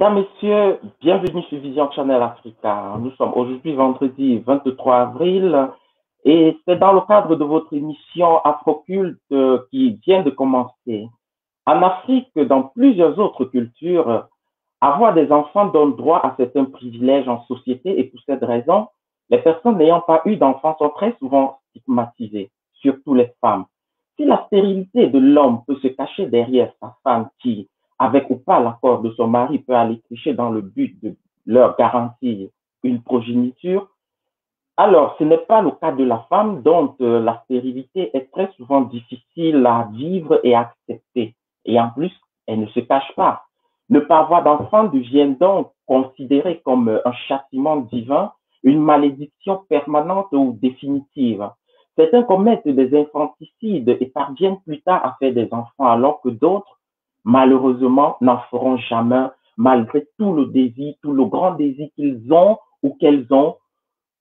Mesdames, Messieurs, bienvenue sur Vision Channel Africa. Nous sommes aujourd'hui vendredi 23 avril et c'est dans le cadre de votre émission Afroculte qui vient de commencer. En Afrique, dans plusieurs autres cultures, avoir des enfants donne droit à certains privilèges en société et pour cette raison, les personnes n'ayant pas eu d'enfants sont très souvent stigmatisées, surtout les femmes. Si la stérilité de l'homme peut se cacher derrière sa femme qui, avec ou pas l'accord de son mari, peut aller tricher dans le but de leur garantir une progéniture, alors ce n'est pas le cas de la femme dont la stérilité est très souvent difficile à vivre et à accepter. Et en plus, elle ne se cache pas. Ne pas avoir d'enfant devient donc considéré comme un châtiment divin, une malédiction permanente ou définitive. Certains commettent des infanticides et parviennent plus tard à faire des enfants, alors que d'autres, malheureusement, n'en feront jamais, malgré tout le désir, tout le grand désir qu'ils ont ou qu'elles ont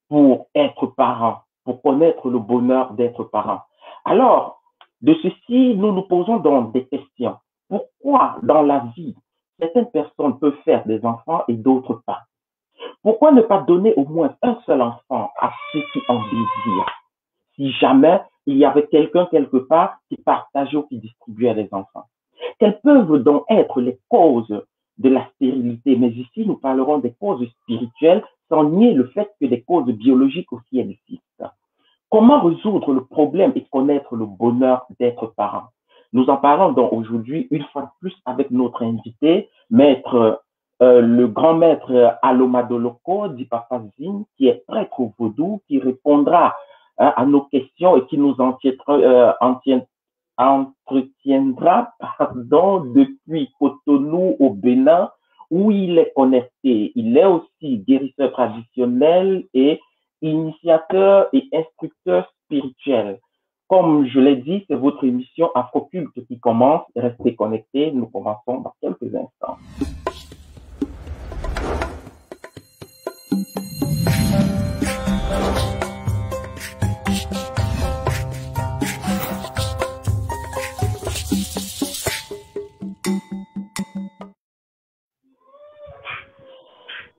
pour être parents, pour connaître le bonheur d'être parents. Alors, de ceci, nous nous posons donc des questions. Pourquoi dans la vie, certaines personnes peuvent faire des enfants et d'autres pas? Pourquoi ne pas donner au moins un seul enfant à ceux qui en désirent? Si jamais il y avait quelqu'un quelque part qui partageait ou qui distribuait les enfants. Quelles peuvent donc être les causes de la stérilité? Mais ici, nous parlerons des causes spirituelles sans nier le fait que des causes biologiques aussi existent. Comment résoudre le problème et connaître le bonheur d'être parent? Nous en parlons donc aujourd'hui une fois de plus avec notre invité, le grand maître Alomadoloko dit Papa Zine, qui est prêtre au vaudou, qui répondra à nos questions et qui nous entretiendra depuis Cotonou au Bénin, où il est connecté. Il est aussi guérisseur traditionnel et initiateur et instructeur spirituel. Comme je l'ai dit, c'est votre émission Afroculte qui commence. Restez connectés, nous commençons dans quelques instants.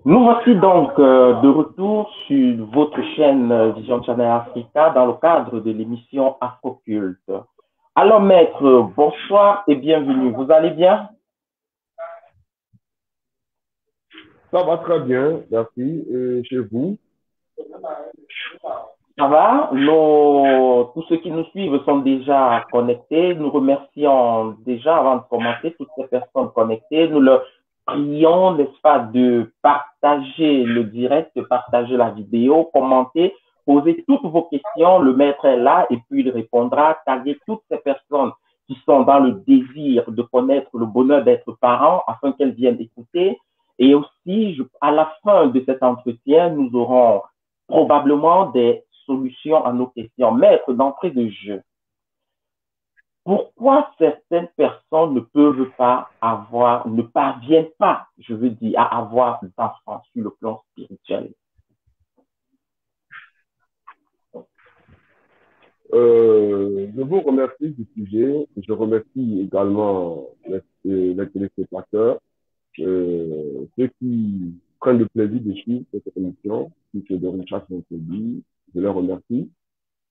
Nous voici donc de retour sur votre chaîne Vision Channel Africa dans le cadre de l'émission Afroculte. Alors maître, bonsoir et bienvenue. Vous allez bien? Ça va très bien, merci. Et chez vous? Ça va? Tous ceux qui nous suivent sont déjà connectés. Nous remercions déjà avant de commencer toutes ces personnes connectées. Nous leur prions, n'est-ce pas, de partager le direct, de partager la vidéo, commenter, poser toutes vos questions. Le maître est là et puis il répondra. Taguer toutes ces personnes qui sont dans le désir de connaître le bonheur d'être parents afin qu'elles viennent écouter. Et aussi, à la fin de cet entretien, nous aurons probablement des solutions à nos questions. Maître d'entrée de jeu, pourquoi certaines personnes ne peuvent pas avoir, ne parviennent pas, je veux dire, à avoir d'enfants sur le plan spirituel? Je vous remercie du sujet. Je remercie également les téléspectateurs, ceux qui prennent le plaisir de suivre cette émission, qui se déroule chaque vendredi. Je les remercie.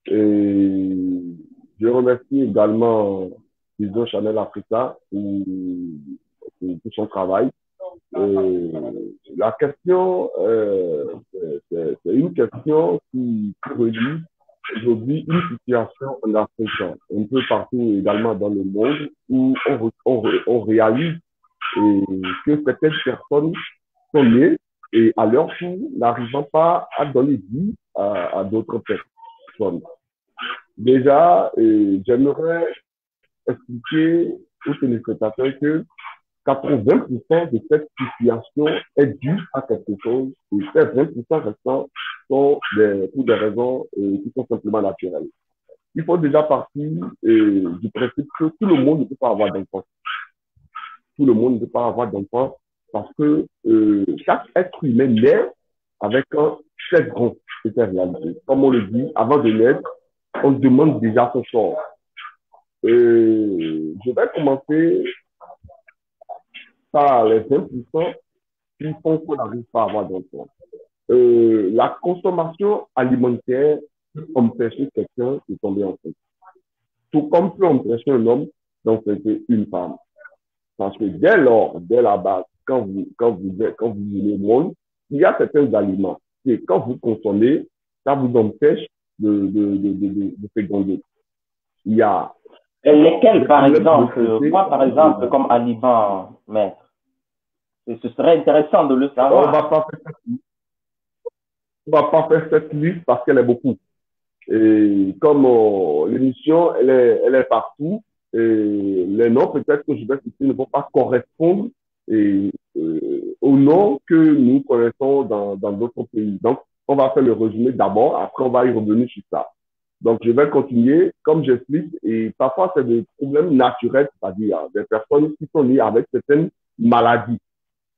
Et je remercie également Vision Channel Africa pour son travail. La question, c'est une question qui relie aujourd'hui une situation en Afrique, un peu partout également dans le monde, où on réalise que certaines personnes sont nées et à leur tour n'arrivant pas à donner vie à d'autres personnes. Déjà, j'aimerais expliquer aux téléspectateurs que 80% de cette situation est due à quelque chose et ces 20% restants sont pour des raisons qui sont simplement naturelles. Il faut déjà partir du principe que tout le monde ne peut pas avoir d'enfant. Tout le monde ne peut pas avoir d'enfant parce que chaque être humain naît avec un chef grand, c'est la réalité. Comme on le dit, avant de naître, on demande déjà son sort. Je vais commencer par les 20% qui font qu'on n'arrive pas à avoir d'enfants. La consommation alimentaire peut empêcher quelqu'un de tomber enceinte. Tout comme peut empêcher un homme d'enfanter une femme. Parce que dès lors, dès la base, quand vous venez au monde, il y a certains aliments et quand vous consommez, ça vous empêche de féconder. Il y a lesquels, par exemple, quoi, par exemple, comme aliment, maître? Ce serait intéressant de le savoir. On va pas faire cette liste parce qu'elle est beaucoup. Et comme l'émission, elle est partout, et les noms peut-être que je vais citer ne vont pas correspondre aux noms que nous connaissons dans d'autres pays. Donc, on va faire le résumé d'abord, après on va y revenir sur ça. Donc, je vais continuer, comme j'explique, et parfois c'est des problèmes naturels, c'est-à-dire des personnes qui sont liées avec certaines maladies.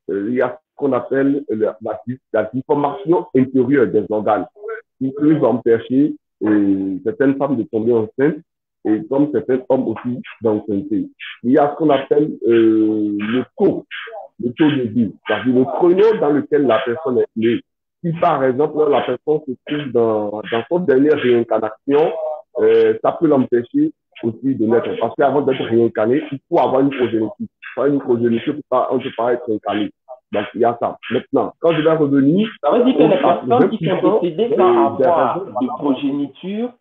Il y a ce qu'on appelle la déformation intérieure des organes, qui peuvent empêcher certaines femmes de tomber enceintes et comme certains hommes aussi d'enceinte. Il y a ce qu'on appelle le taux de vie, c'est-à-dire le chrono dans lequel la personne est née. Si par exemple la personne se trouve dans son dernière réincarnation, ça peut l'empêcher aussi de naître. Parce qu'avant d'être réincarné, il faut avoir une progéniture. Une progéniture, on ne peut pas être réincarné. Donc, il y a ça. Maintenant, quand je vais revenir... Ça veut dire que les personnes qui sont décédées sans avoir de progéniture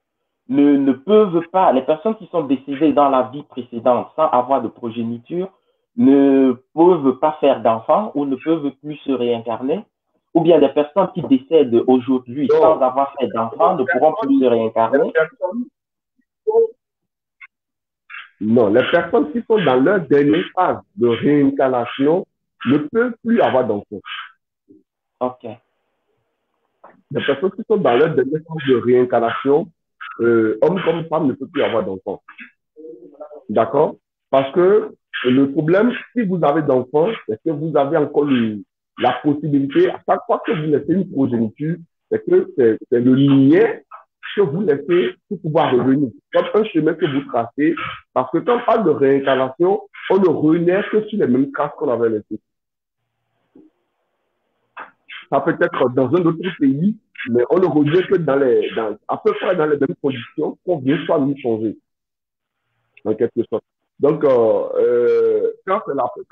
ne peuvent pas... Les personnes qui sont décédées dans la vie précédente sans avoir de progéniture ne peuvent pas faire d'enfants ou ne peuvent plus se réincarner? Ou bien des personnes qui décèdent aujourd'hui sans avoir fait d'enfants ne pourront plus se réincarner? Non, les personnes qui sont dans leur dernière phase de réincarnation ne peuvent plus avoir d'enfants. Ok. Les personnes qui sont dans leur dernière phase de réincarnation, homme comme femme, ne peuvent plus avoir d'enfants. D'accord? Parce que le problème, si vous avez d'enfants, c'est que vous avez encore la possibilité, à chaque fois que vous laissez une progéniture, c'est que c'est le niais que vous laissez pour pouvoir revenir. Comme un chemin que vous tracez, parce que quand on parle de réincarnation, on ne renaît que sur les mêmes traces qu'on avait laissées. Ça peut être dans un autre pays, mais on ne revient que à peu près dans les mêmes conditions qu'on vient soit nous changer, en quelque sorte. Donc, quand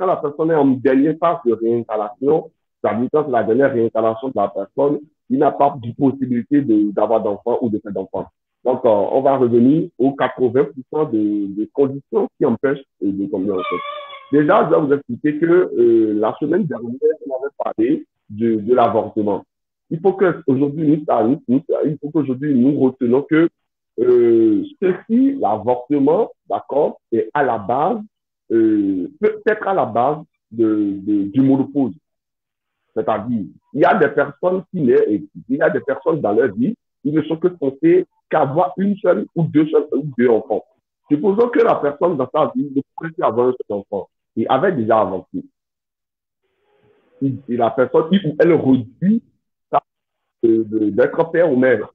la personne est en dernière phase de réincarnation, c'est-à-dire quand c'est la dernière réincarnation de la personne, il n'a pas de possibilité d'avoir d'enfants ou de faire d'enfants. Donc, on va revenir aux 80% des conditions qui empêchent de tomber enceinte. Déjà, je vais vous expliquer que la semaine dernière, on avait parlé de l'avortement. Il faut qu'aujourd'hui nous retenons que l'avortement, d'accord, est à la base, peut être à la base du monopause. C'est-à-dire, il y a des personnes qui naissent et il y a des personnes dans leur vie, ils ne sont que censés qu'avoir une seule ou deux enfants. Supposons que la personne dans sa vie ne pourrait plus avoir un seul enfant et avait déjà avancé. Et la personne, elle réduit d'être père ou mère.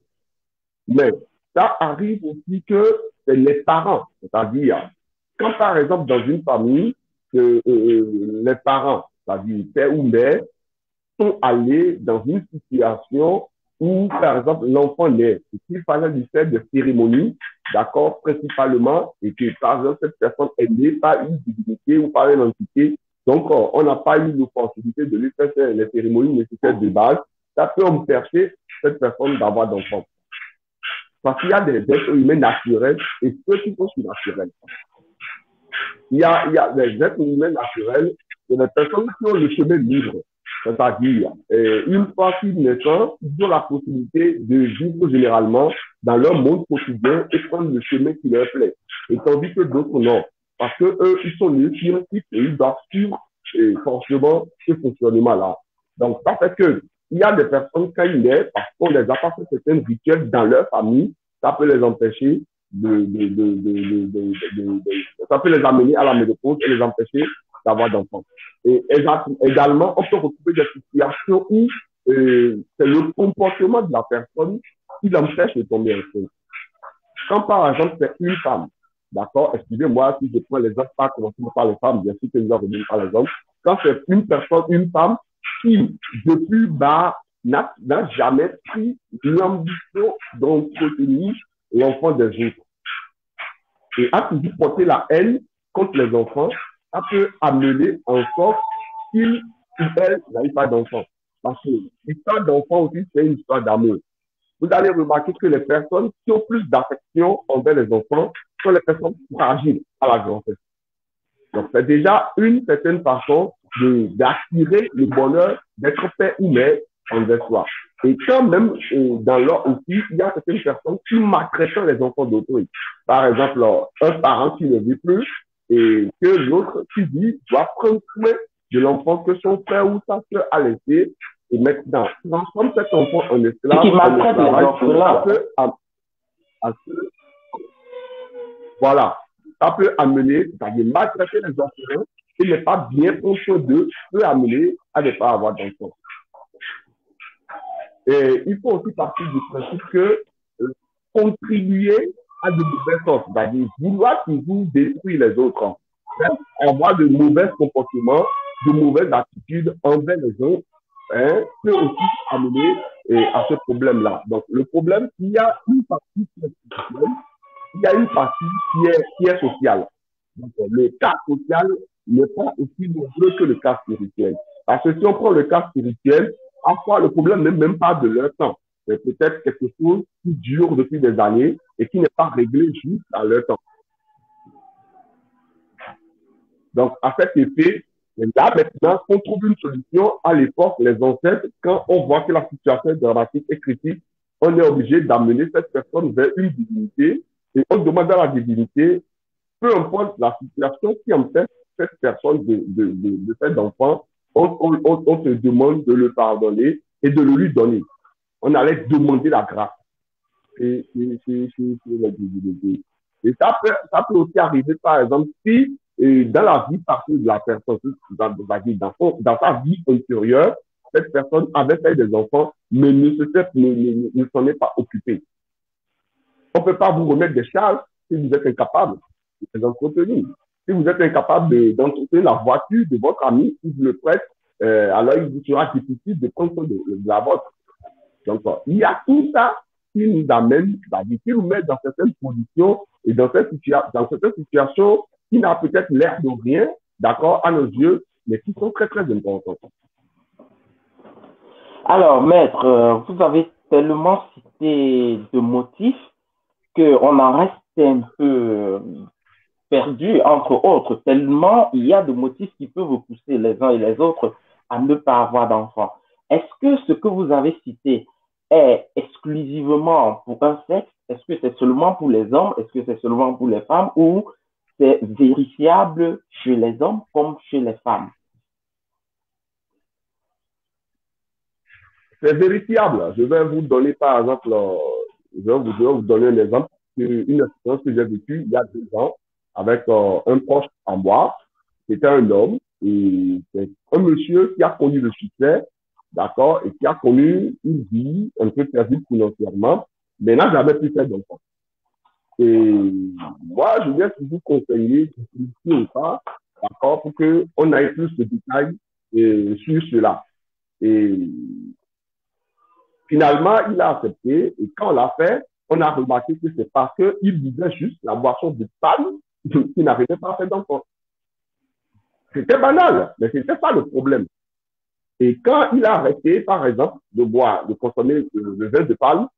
Mais ça arrive aussi que les parents, c'est-à-dire, quand par exemple dans une famille, les parents, c'est-à-dire père ou mère, sont allés dans une situation où, par exemple, l'enfant naît et qu'il fallait lui faire des cérémonies, d'accord, principalement, et que, par exemple, cette personne est née par une divinité ou par une entité. Donc, on n'a pas eu l'opportunité de lui faire les cérémonies nécessaires de base. Ça peut empêcher cette personne d'avoir d'enfants. Parce qu'il y a des êtres humains naturels et ceux qui sont surnaturels. Il y a des êtres humains naturels et des personnes qui ont le chemin libre. C'est-à-dire, une fois qu'ils naissent, ils ont la possibilité de vivre généralement dans leur monde quotidien et prendre le chemin qui leur plaît. Et tandis que d'autres non. Parce que eux, ils sont nés sur un type et ils doivent suivre forcément ce fonctionnement-là. Donc, ça fait que il y a des personnes, quand ils naissent, parce qu'on les a pas fait certains rituels dans leur famille, ça peut les empêcher ça peut les amener à la ménopause et les empêcher d'avoir d'enfants. Et également, on peut retrouver des situations où c'est le comportement de la personne qui l'empêche de tomber enceinte. Quand par exemple, c'est une femme, d'accord, excusez-moi si je prends l'exemple, pas commencer par les femmes, bien sûr que nous allons revenir par les hommes. Quand c'est une personne, une femme qui, depuis bas, n'a jamais pris l'ambition d'entretenir l'enfant des autres et a toujours porté la haine contre les enfants, ça peut amener en sorte qu'ils ou elles n'aient pas d'enfants. Parce que l'histoire d'enfant aussi, c'est une histoire d'amour. Vous allez remarquer que les personnes qui ont plus d'affection envers les enfants sont les personnes fragiles à la grossesse. Donc, c'est déjà une certaine façon d'attirer le bonheur d'être père ou mère envers soi. Et quand même, dans l'ordre aussi, il y a certaines personnes qui maltraitent les enfants d'autrui. Par exemple, un parent qui ne vit plus et que l'autre qui vit doit prendre soin de l'enfant que son père ou sa soeur a laissé et maintenant transforme cet enfant en esclave. Qui maltraite les orphelins. Voilà. Ça peut amener, c'est-à-dire maltraiter les orphelins et ne pas bien prendre soin d'eux, peut amener à ne pas avoir d'enfants. Et il faut aussi partir du principe que contribuer à de mauvaises choses, c'est-à-dire vouloir toujours détruire les autres, avoir de mauvais comportements, de mauvaises attitudes envers les autres, peut aussi amener à ce problème-là. Donc, le problème, il y a une partie qui est spirituelle, il y a une partie qui est sociale. Donc, le cas social n'est pas aussi nombreux que le cas spirituel. Parce que si on prend le cas spirituel, parfois le problème n'est même pas de leur temps. C'est peut-être quelque chose qui dure depuis des années et qui n'est pas réglé juste à leur temps. Donc, à cet effet, là maintenant, on trouve une solution. À l'époque, les ancêtres, quand on voit que la situation est dramatique et critique, on est obligé d'amener cette personne vers une divinité et on demande à la divinité, peu importe la situation qui empêche cette personne de faire d'enfant, on te demande de le pardonner et de le lui donner. On allait demander la grâce. Et la divinité. Et ça peut aussi arriver, par exemple, si dans la vie passée de la personne, dans sa vie antérieure, cette personne avait fait des enfants, mais ne s'en est pas occupée. On ne peut pas vous remettre des charges si vous êtes incapable de les entretenir. Si vous êtes incapable d'entretenir la voiture de votre ami, si vous le prête, alors il vous sera difficile de prendre soin de la vôtre. Donc, il y a tout ça qui nous amène, qui nous met dans certaines positions et dans certaines situations qui n'a peut-être l'air de rien, d'accord, à nos yeux, mais qui sont très, très importantes. Alors, maître, vous avez tellement cité de motifs qu'on en reste un peu perdu, entre autres, tellement il y a de motifs qui peuvent vous pousser les uns et les autres à ne pas avoir d'enfants. Est-ce que ce que vous avez cité est exclusivement pour un sexe? Est-ce que c'est seulement pour les hommes? Est-ce que c'est seulement pour les femmes? Ou c'est vérifiable chez les hommes comme chez les femmes? C'est vérifiable. Je vais vous donner, par exemple, je vais vous donner un exemple. Une expérience que j'ai vécue il y a 2 ans avec un proche en moi. C'était un homme et c'est un monsieur qui a connu le succès, d'accord, et qui a connu une vie un peu perdue financièrement, mais n'a jamais pu faire d'enfant. Et moi, je viens toujours conseiller, ou pas, d'accord, pour qu'on aille plus de détails sur cela. Et finalement, il a accepté et quand on l'a fait, on a remarqué que c'est parce qu'il buvait juste la boisson de panne qu'il n'arrivait pas à faire d'enfant. C'était banal, mais c'était pas le problème. Et quand il a arrêté, par exemple, de boire, de consommer le vin de palme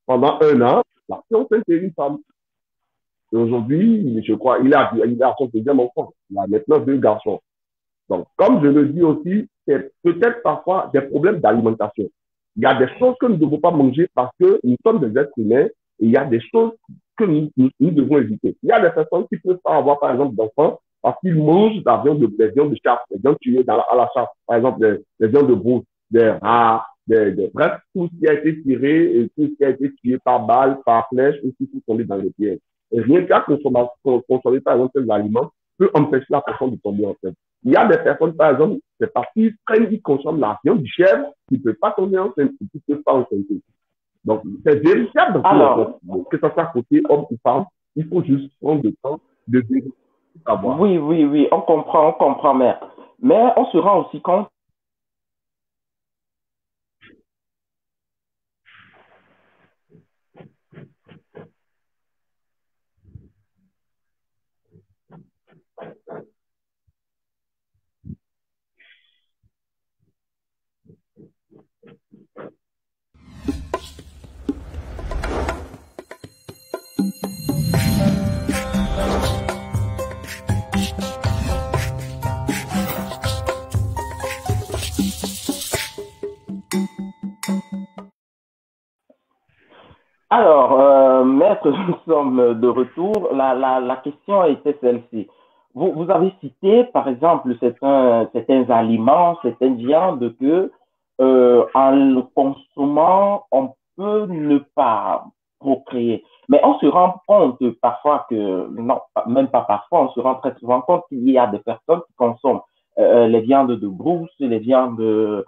pendant 1 an, la science était une femme. Et aujourd'hui, je crois, il a son deuxième enfant. Il a maintenant 2 garçons. Donc, comme je le dis aussi, c'est peut-être parfois des problèmes d'alimentation. Il y a des choses que nous ne devons pas manger parce que nous sommes des êtres humains et il y a des choses que nous devons éviter. Il y a des personnes qui ne peuvent pas avoir, par exemple, d'enfants parce qu'ils mangent la viande des viandes de chasse, des viandes tuées à la chasse, par exemple, des viandes de brousse, des rats, bref, tout ce qui a été tiré et tout ce qui a été tué par balle, par flèche, ou tout ce qui est dans les pièges. Et rien qu'à consommer, par exemple, ces aliments peut empêcher la personne de tomber enceinte. Il y a des personnes, par exemple, c'est parce qu'ils consomment la viande du chèvre, qui ne peuvent pas tomber enceinte, qui ne peuvent pas enceinte. Donc, c'est vérifiable dans que ça soit côté homme ou femme, il faut juste prendre le temps de vérifier. Oui, on comprend, maître. Mais on se rend aussi compte Alors, maître, nous sommes de retour. La question était celle-ci. Vous avez cité, par exemple, certains aliments, certaines viandes que, en le consommant, on peut ne pas procréer. Mais on se rend compte parfois que, non, même pas parfois, on se rend très souvent compte qu'il y a des personnes qui consomment les viandes de brousse, les viandes de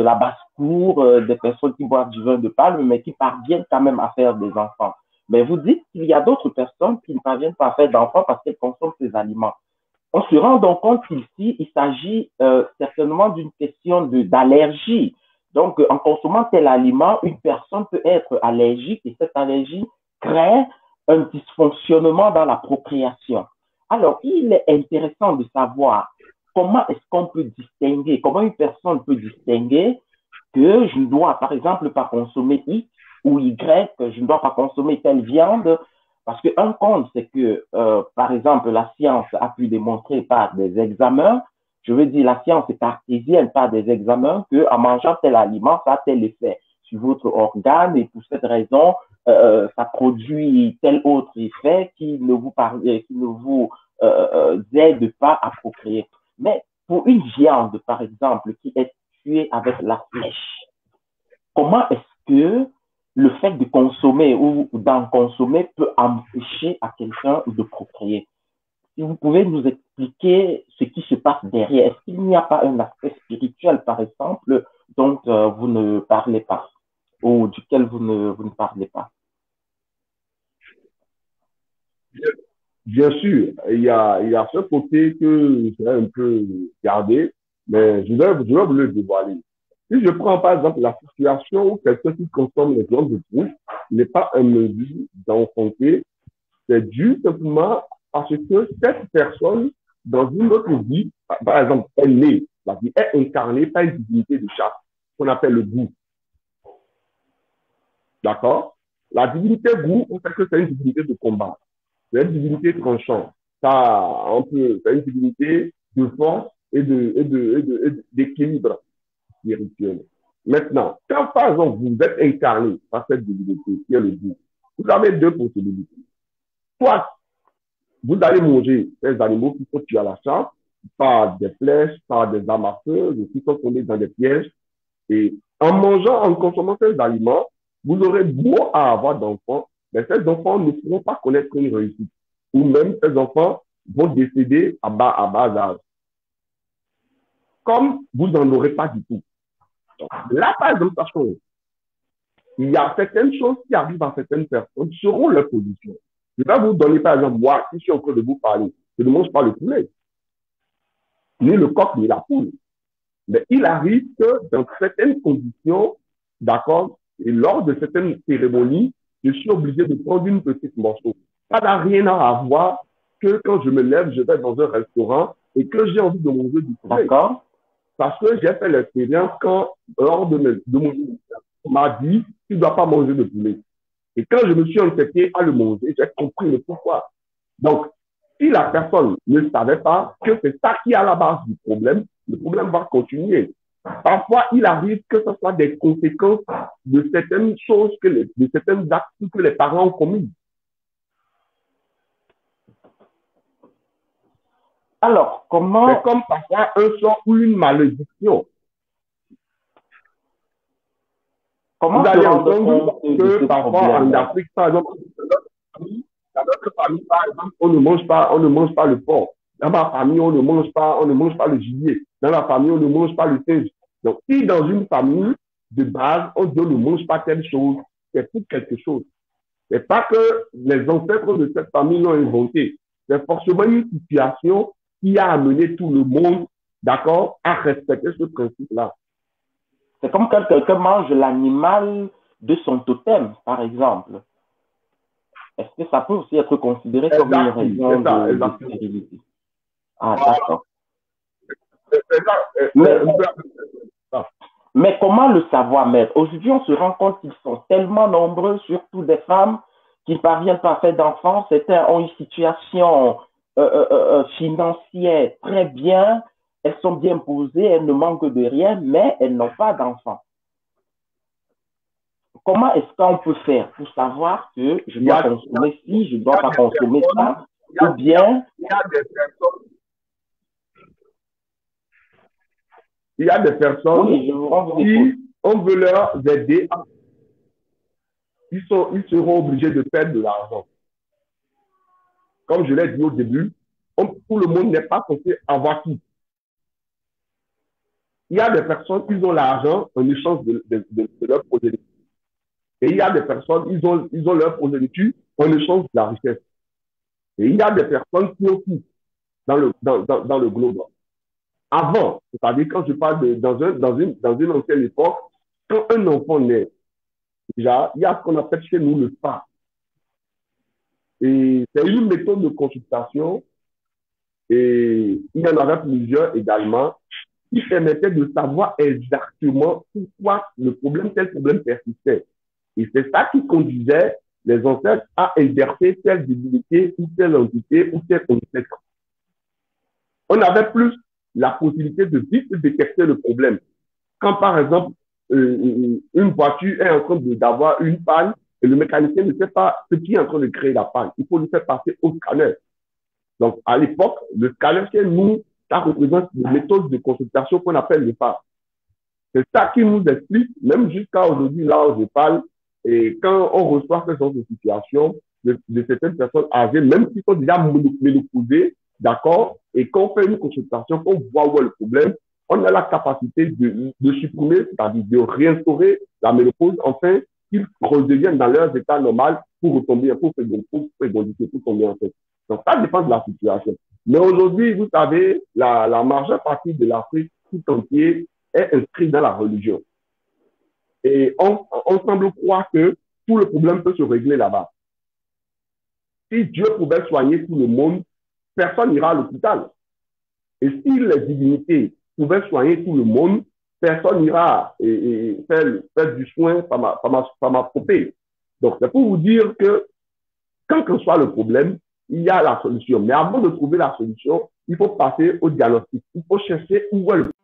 la basse-cour, des personnes qui boivent du vin de palme, mais qui parviennent quand même à faire des enfants. Mais vous dites qu'il y a d'autres personnes qui ne parviennent pas à faire d'enfants parce qu'elles consomment ces aliments. On se rend donc compte qu'ici, il s'agit certainement d'une question d'allergie. Donc, en consommant tel aliment, une personne peut être allergique et cette allergie crée un dysfonctionnement dans la procréation. Alors, il est intéressant de savoir comment est-ce qu'on peut distinguer, comment une personne peut distinguer que je ne dois, par exemple, pas consommer X ou Y, que je ne dois pas consommer telle viande, parce qu'un compte, c'est que, par exemple, la science a pu démontrer par des examens, je veux dire, la science est cartésienne par des examens, qu'en mangeant tel aliment, ça a tel effet sur votre organe, et pour cette raison, ça produit tel autre effet qui ne vous aide pas à procréer. Mais pour une viande, par exemple, qui est tuée avec la flèche, comment est-ce que le fait de consommer ou d'en consommer peut empêcher à quelqu'un de procréer? Si vous pouvez nous expliquer ce qui se passe derrière, est-ce qu'il n'y a pas un aspect spirituel, par exemple, dont vous ne parlez pas ou duquel vous ne parlez pas? Bien sûr, il y a ce côté que j'ai un peu gardé, mais je vais vous le dévoiler. Si je prends par exemple la situation où quelqu'un qui consomme les viandes de brousse n'est pas un mesure d'enfanter, c'est dû simplement parce que cette personne, dans une autre vie, par exemple, est née, la vie est incarnée par une divinité de chasse, qu'on appelle le goût. D'accord? La divinité goût, on sait que c'est une divinité de combat. C'est une divinité tranchante. C'est une divinité de force d'équilibre spirituel. Maintenant, quand par exemple vous êtes incarné par cette divinité qui est le Dieu, vous avez deux possibilités. Soit vous allez manger des animaux qui sont tués à la chasse, par des flèches, par des armes à feu, qui sont tombés dans des pièges. Et en mangeant, en consommant ces aliments, vous aurez beau à avoir d'enfants, mais ces enfants ne pourront pas connaître une réussite. Ou même ces enfants vont décéder à bas âge. Comme vous n'en aurez pas du tout. Donc, là, par exemple, sachons, il y a certaines choses qui arrivent à certaines personnes selon leur position. Je vais vous donner, par exemple, moi, si je suis en train de vous parler, je ne mange pas le poulet, ni le coq, ni la poule. Mais il arrive que dans certaines conditions, d'accord, et lors de certaines cérémonies, je suis obligé de prendre une petite morceau. Ça n'a rien à voir que quand je me lève, je vais dans un restaurant et que j'ai envie de manger du poulet. D'accord? Parce que j'ai fait l'expérience quand, lors de mon on m'a dit, tu ne dois pas manger de poulet. Et quand je me suis entêté à le manger, j'ai compris le pourquoi. Donc, si la personne ne savait pas que c'est ça qui est à la base du problème, le problème va continuer. Parfois, il arrive que ce soit des conséquences de certaines choses, de certains actes que les parents ont commis. Alors, C'est comment, comme parfois un sort ou une malédiction. Vous comment se allez rendre entendre compte de que ce parfois en problème? Afrique, par exemple, dans notre famille, par exemple, on ne mange pas le porc. Dans ma famille, on ne mange pas le gibier. Dans la famille, on ne mange pas le singe. Donc, si dans une famille de base, on dit on ne mange pas telle chose, c'est pour quelque chose. C'est pas que les ancêtres de cette famille l'ont inventé. C'est forcément une situation qui a amené tout le monde, d'accord, à respecter ce principe-là. C'est comme quand quelqu'un mange l'animal de son totem, par exemple. Est-ce que ça peut aussi être considéré comme une Exactement, raison c'est ça, de exactement. stérilité? Ah, d'accord. C'est ça, Mais, un peu, ah. mais comment le savoir, maître? Aujourd'hui, on se rend compte qu'ils sont tellement nombreux, surtout des femmes, qui ne parviennent pas à faire d'enfants. Certains ont une situation financière très bien, elles sont bien posées, elles ne manquent de rien, mais elles n'ont pas d'enfants. comment est-ce qu'on peut faire pour savoir que je dois consommer ci, je ne dois pas consommer ça, ou bien... Il y a des personnes qui, on veut leur aider, ils seront obligés de perdre de l'argent. Comme je l'ai dit au début, tout le monde n'est pas censé avoir tout. Il y a des personnes qui ont l'argent en échange de leur progéniture. Et il y a des personnes, ils ont leur progéniture en échange de la richesse. Et il y a des personnes qui ont tout dans le globe. Avant, c'est-à-dire quand je parle dans une ancienne époque, quand un enfant naît, déjà, il y a ce qu'on appelle chez nous le phare. Et c'est une méthode de consultation, et il y en avait plusieurs également, qui permettait de savoir exactement pourquoi tel problème persistait. Et c'est ça qui conduisait les ancêtres à inverser telle divinité ou telle entité ou tel ancêtre. On avait plus la possibilité de vite détecter le problème. Quand, par exemple, une voiture est en train d'avoir une panne et le mécanicien ne sait pas ce qui est en train de créer la panne, il faut le faire passer au scanner. Donc, à l'époque, le scanner, chez nous, ça représente une méthode de consultation qu'on appelle le phare. C'est ça qui nous explique, même jusqu'à aujourd'hui, là où je parle, et quand on reçoit ce genre de situation de certaines personnes âgées, même qui sont déjà ménopausées, d'accord, et quand on fait une consultation, qu'on voit où est le problème, on a la capacité de supprimer, c'est-à-dire de réinstaurer la ménopause, enfin, qu'ils redeviennent dans leur état normal pour retomber, pour tomber en fait. Donc, ça dépend de la situation. Mais aujourd'hui, vous savez, la majeure partie de l'Afrique tout entière est inscrite dans la religion. Et on semble croire que tout le problème peut se régler là-bas. Si Dieu pouvait soigner tout le monde, personne n'ira à l'hôpital. Et si les divinités pouvaient soigner tout le monde, personne n'ira faire du soin pharmacopée. Donc, c'est pour vous dire que, quel que soit le problème, il y a la solution. Mais avant de trouver la solution, il faut passer au diagnostic. Il faut chercher où est le problème.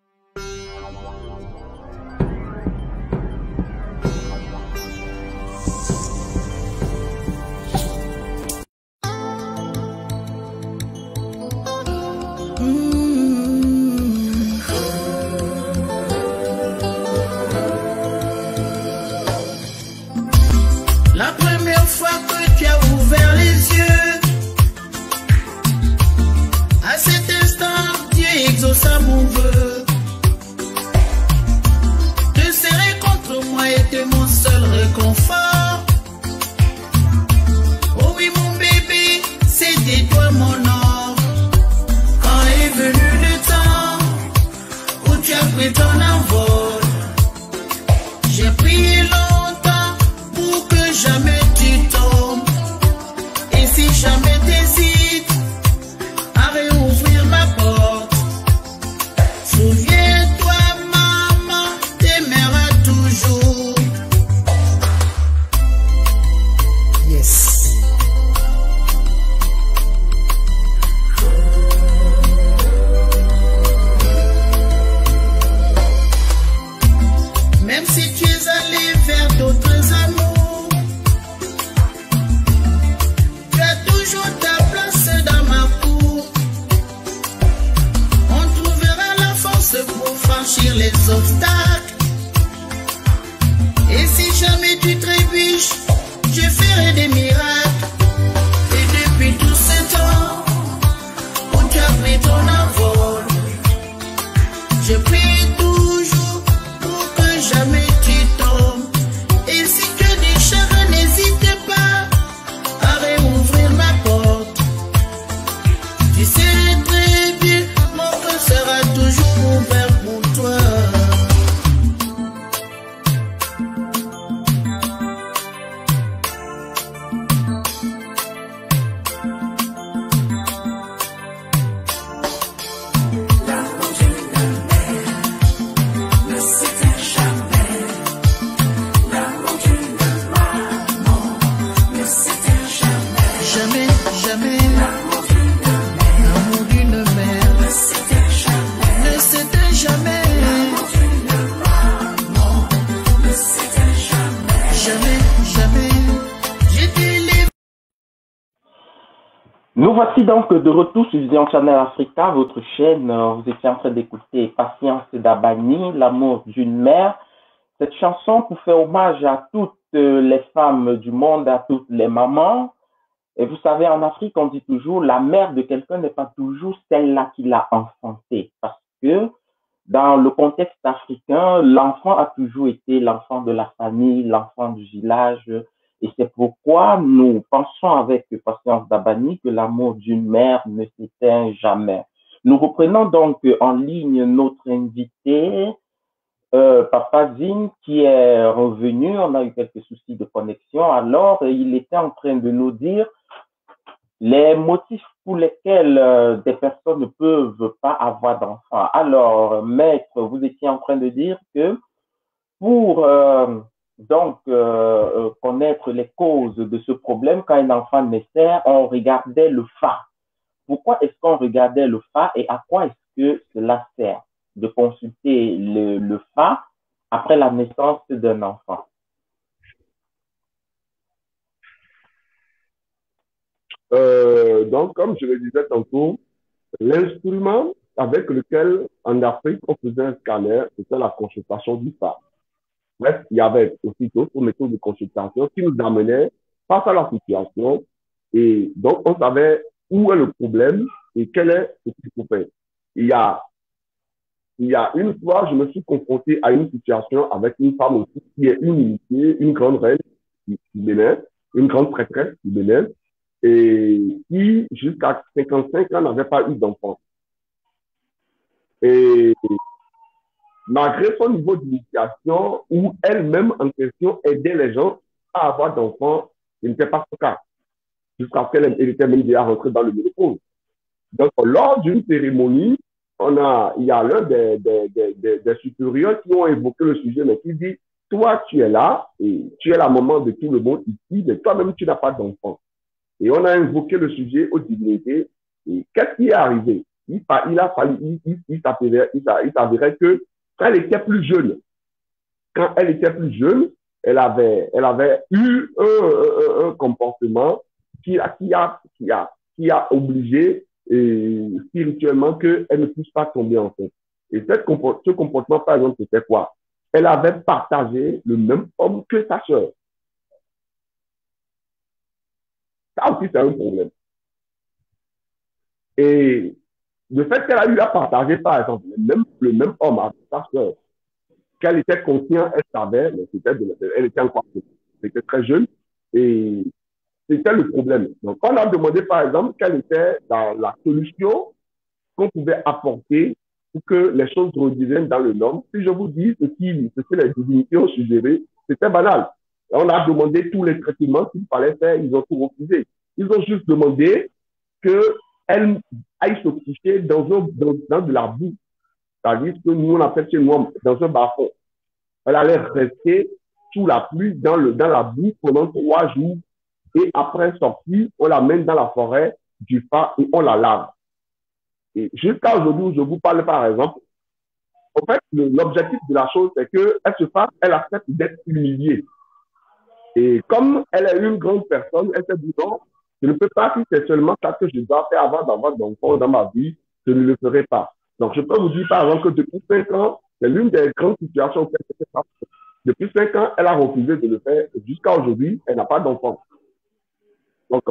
Nous voici donc de retour sur Vision Channel Africa, votre chaîne. Vous étiez en train d'écouter Patience d'Abani, L'amour d'une mère. Cette chanson pour faire hommage à toutes les femmes du monde, à toutes les mamans. Et vous savez, en Afrique, on dit toujours, la mère de quelqu'un n'est pas toujours celle-là qui l'a enfanté. Parce que dans le contexte africain, l'enfant a toujours été l'enfant de la famille, l'enfant du village. Et c'est pourquoi nous pensons avec Patience Dabani que l'amour d'une mère ne s'éteint jamais. Nous reprenons donc en ligne notre invité, Papa Zine, qui est revenu. On a eu quelques soucis de connexion. Alors, il était en train de nous dire les motifs pour lesquels des personnes ne peuvent pas avoir d'enfants. Alors, maître, vous étiez en train de dire que pour connaître les causes de ce problème, quand un enfant naissait, on regardait le Fa. Pourquoi est-ce qu'on regardait le Fa et à quoi est-ce que cela sert de consulter le Fa après la naissance d'un enfant? Donc, comme je le disais tantôt, l'instrument avec lequel, en Afrique, on faisait un scanner, c'était la consultation du Fa. Bref, il y avait aussi d'autres méthodes de consultation qui nous amenaient face à la situation. Et donc, on savait où est le problème et quel est ce qu'il faut faire. Il y a, il y a une fois, je me suis confronté à une situation avec une femme aussi qui est une initiée, une grande reine du Bénin, une grande prêtresse du Bénin, et qui, jusqu'à 55 ans, n'avait pas eu d'enfant. Et malgré son niveau d'initiation, où elle-même en question aidait les gens à avoir d'enfants, ce n'était pas son cas, jusqu'à ce qu'elle était même déjà rentrée dans le ménopause. Donc, lors d'une cérémonie, il y a l'un des supérieurs qui ont évoqué le sujet, mais qui dit, toi, tu es là, et tu es la maman de tout le monde ici, mais toi-même, tu n'as pas d'enfant. Et on a invoqué le sujet aux divinités. Et qu'est-ce qui est arrivé? Il s'avérait que quand elle était plus jeune, elle avait eu un comportement qui a obligé spirituellement qu'elle ne puisse pas tomber enceinte. Et ce comportement, par exemple, c'était quoi? Elle avait partagé le même homme que sa sœur. Ça aussi, c'est un problème. Et le fait qu'elle a eu à partager, par exemple, le même homme avec sa sœur, qu'elle était consciente, elle savait, mais elle était encore c'était très jeune, et c'était le problème. Donc, on a demandé, par exemple, quelle était la solution qu'on pouvait apporter pour que les choses redeviennent dans le norme. Si je vous dis ce que les divinités ont suggéré, c'était banal. Et on a demandé tous les traitements qu'il fallait faire, ils ont tout refusé. Ils ont juste demandé qu'elle aille se coucher dans de la boue. C'est-à-dire que nous, on appelle chez nous dans un bas-fond. Elle allait rester sous la pluie dans la boue pendant 3 jours. Et après sortie, on la mène dans la forêt du Fa et on la lave. Et jusqu'à aujourd'hui où je vous parle, par exemple, en fait, l'objectif de la chose, c'est qu'elle accepte d'être humiliée. Et comme elle est une grande personne, elle se dit non, je ne peux pas, si c'est seulement ça que je dois faire avant d'avoir d'enfants dans ma vie, je ne le ferai pas. Donc, je peux vous dire, par exemple, que depuis 5 ans, c'est l'une des grandes situations où elle s'est passée. Depuis 5 ans, elle a refusé de le faire. Jusqu'à aujourd'hui, elle n'a pas d'enfant. Donc,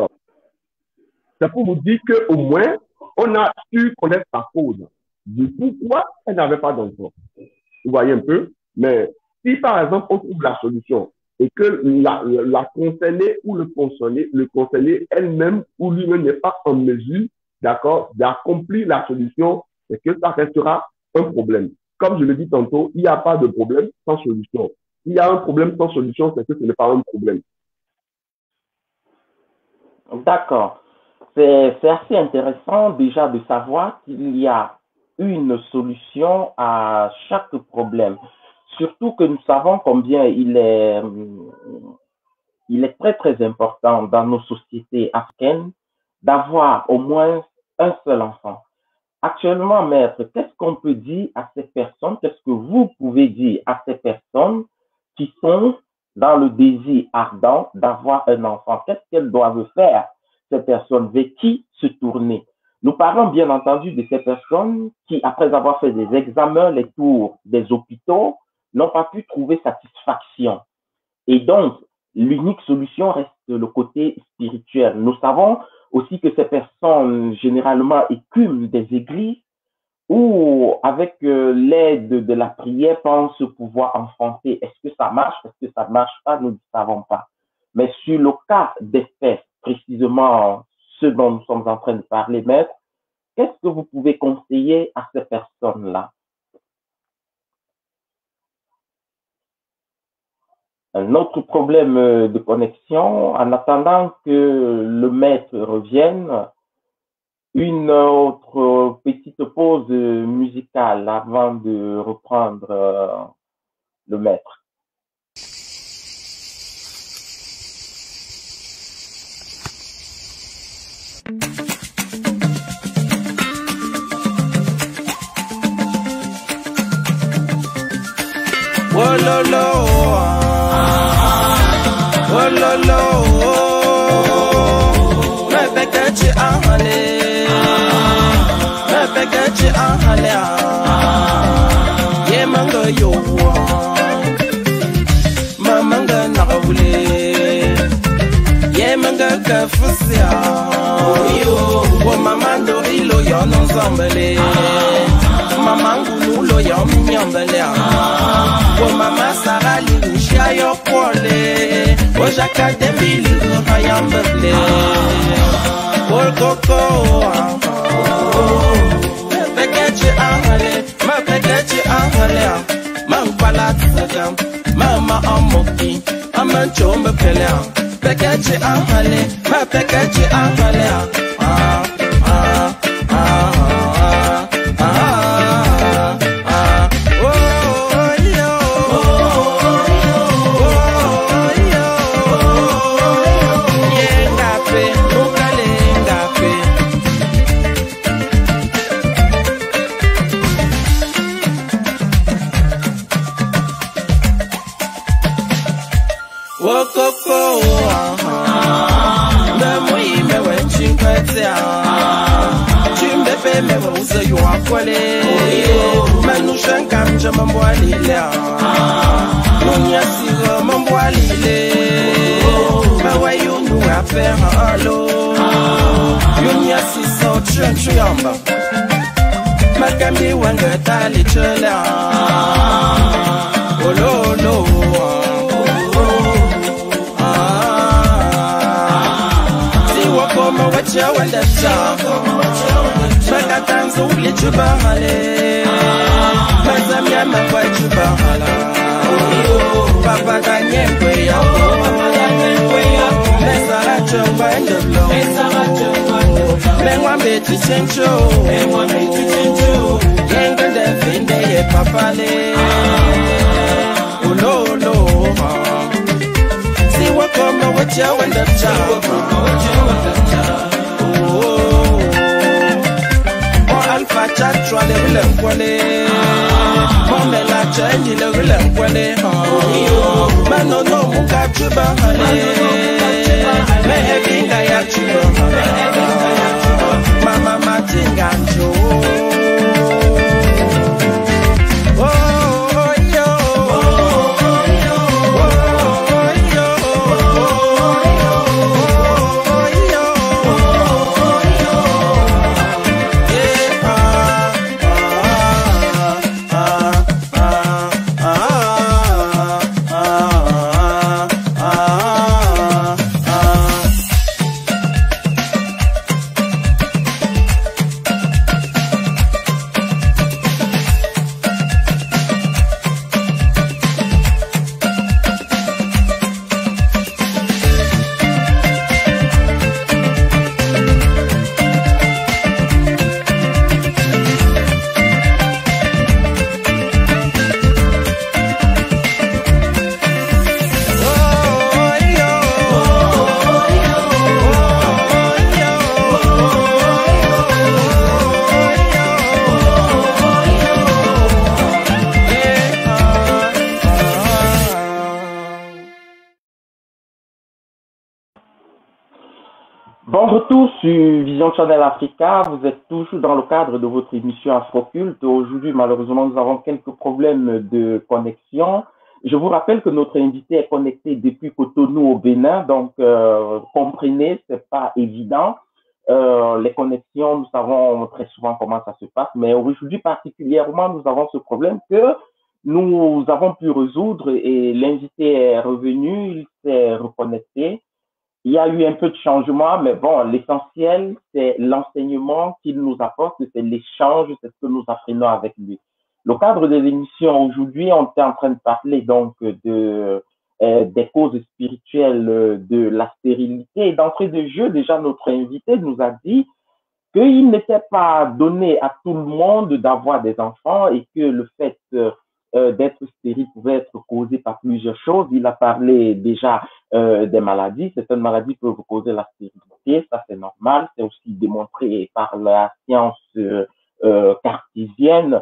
c'est pour vous dire qu'au moins, on a su connaître sa cause du pourquoi elle n'avait pas d'enfant. Vous voyez un peu? Mais si, par exemple, on trouve la solution et que la concernée ou le concerné elle-même ou lui-même n'est pas en mesure, d'accord, d'accomplir la solution, c'est que ça restera un problème. Comme je le dis tantôt, il n'y a pas de problème sans solution. S'il y a un problème sans solution, c'est que ce n'est pas un problème. D'accord. C'est assez intéressant déjà de savoir qu'il y a une solution à chaque problème. Surtout que nous savons combien il est très très important dans nos sociétés africaines d'avoir au moins un seul enfant. Actuellement, maître, qu'est-ce qu'on peut dire à ces personnes, qu'est-ce que vous pouvez dire à ces personnes qui sont dans le désir ardent d'avoir un enfant? Qu'est-ce qu'elles doivent faire ces personnes, vers qui se tourner? Nous parlons bien entendu de ces personnes qui, après avoir fait des examens, les tours des hôpitaux, n'ont pas pu trouver satisfaction. Et donc, l'unique solution reste le côté spirituel. Nous savons aussi que ces personnes, généralement, écument des églises ou, avec l'aide de la prière, pensent pouvoir enfanter. Est-ce que ça marche? Est-ce que ça ne marche pas? Nous ne savons pas. Mais sur le cas des faits, précisément ce dont nous sommes en train de parler, maître, qu'est-ce que vous pouvez conseiller à ces personnes-là? Un autre problème de connexion, en attendant que le maître revienne, une autre petite pause musicale avant de reprendre le maître. Oh lolo, oh lolo, me bekechi ahale, me bekechi ahale, ye manga yo, manga nakule, ye manga kafusia, wo mama ndorilo yo nonzambele. Mama ngulu yo mnyambele wo mama sarali ushia yo pole wo jaka dembili hayambele wo koko pekechi ahale ma pekechi ahale mangpala tsaka mama amoki amanchombe pele pekechi ahale ma pekechi ahale Makambi wanga tali chola ololo si wakoma wacha wanda chako makatanzo ule chubahale mazamya makwa chubahala papa kanyekwe yako mesara chomba ndolo Mengwambe tuchencho, yenga defende ye papale, ulolo. Si wakoma wacha wanda chako, o alfa chachwa le ulemkwale, momela changi le ulemkwale, manono muka chuba hale, mehevinga ya chuba hale. Mama Matinganjo. Bon retour sur Vision Channel Africa. Vous êtes toujours dans le cadre de votre émission Afroculte. Aujourd'hui, malheureusement, nous avons quelques problèmes de connexion. Je vous rappelle que notre invité est connecté depuis Cotonou au Bénin, donc comprenez, c'est pas évident. Les connexions, nous savons très souvent comment ça se passe, mais aujourd'hui particulièrement, nous avons ce problème que nous avons pu résoudre et l'invité est revenu, il s'est reconnecté. Il y a eu un peu de changement, mais bon, l'essentiel, c'est l'enseignement qu'il nous apporte, c'est l'échange, c'est ce que nous apprenons avec lui. Le cadre de l'émission aujourd'hui, on est en train de parler donc des causes spirituelles de la stérilité. Et d'entrée de jeu, déjà, notre invité nous a dit qu'il n'était pas donné à tout le monde d'avoir des enfants et que le fait d'être stérile pouvait être causé par plusieurs choses. Il a parlé déjà des maladies. Certaines maladies peuvent causer la stérilité, ça c'est normal. C'est aussi démontré par la science cartésienne.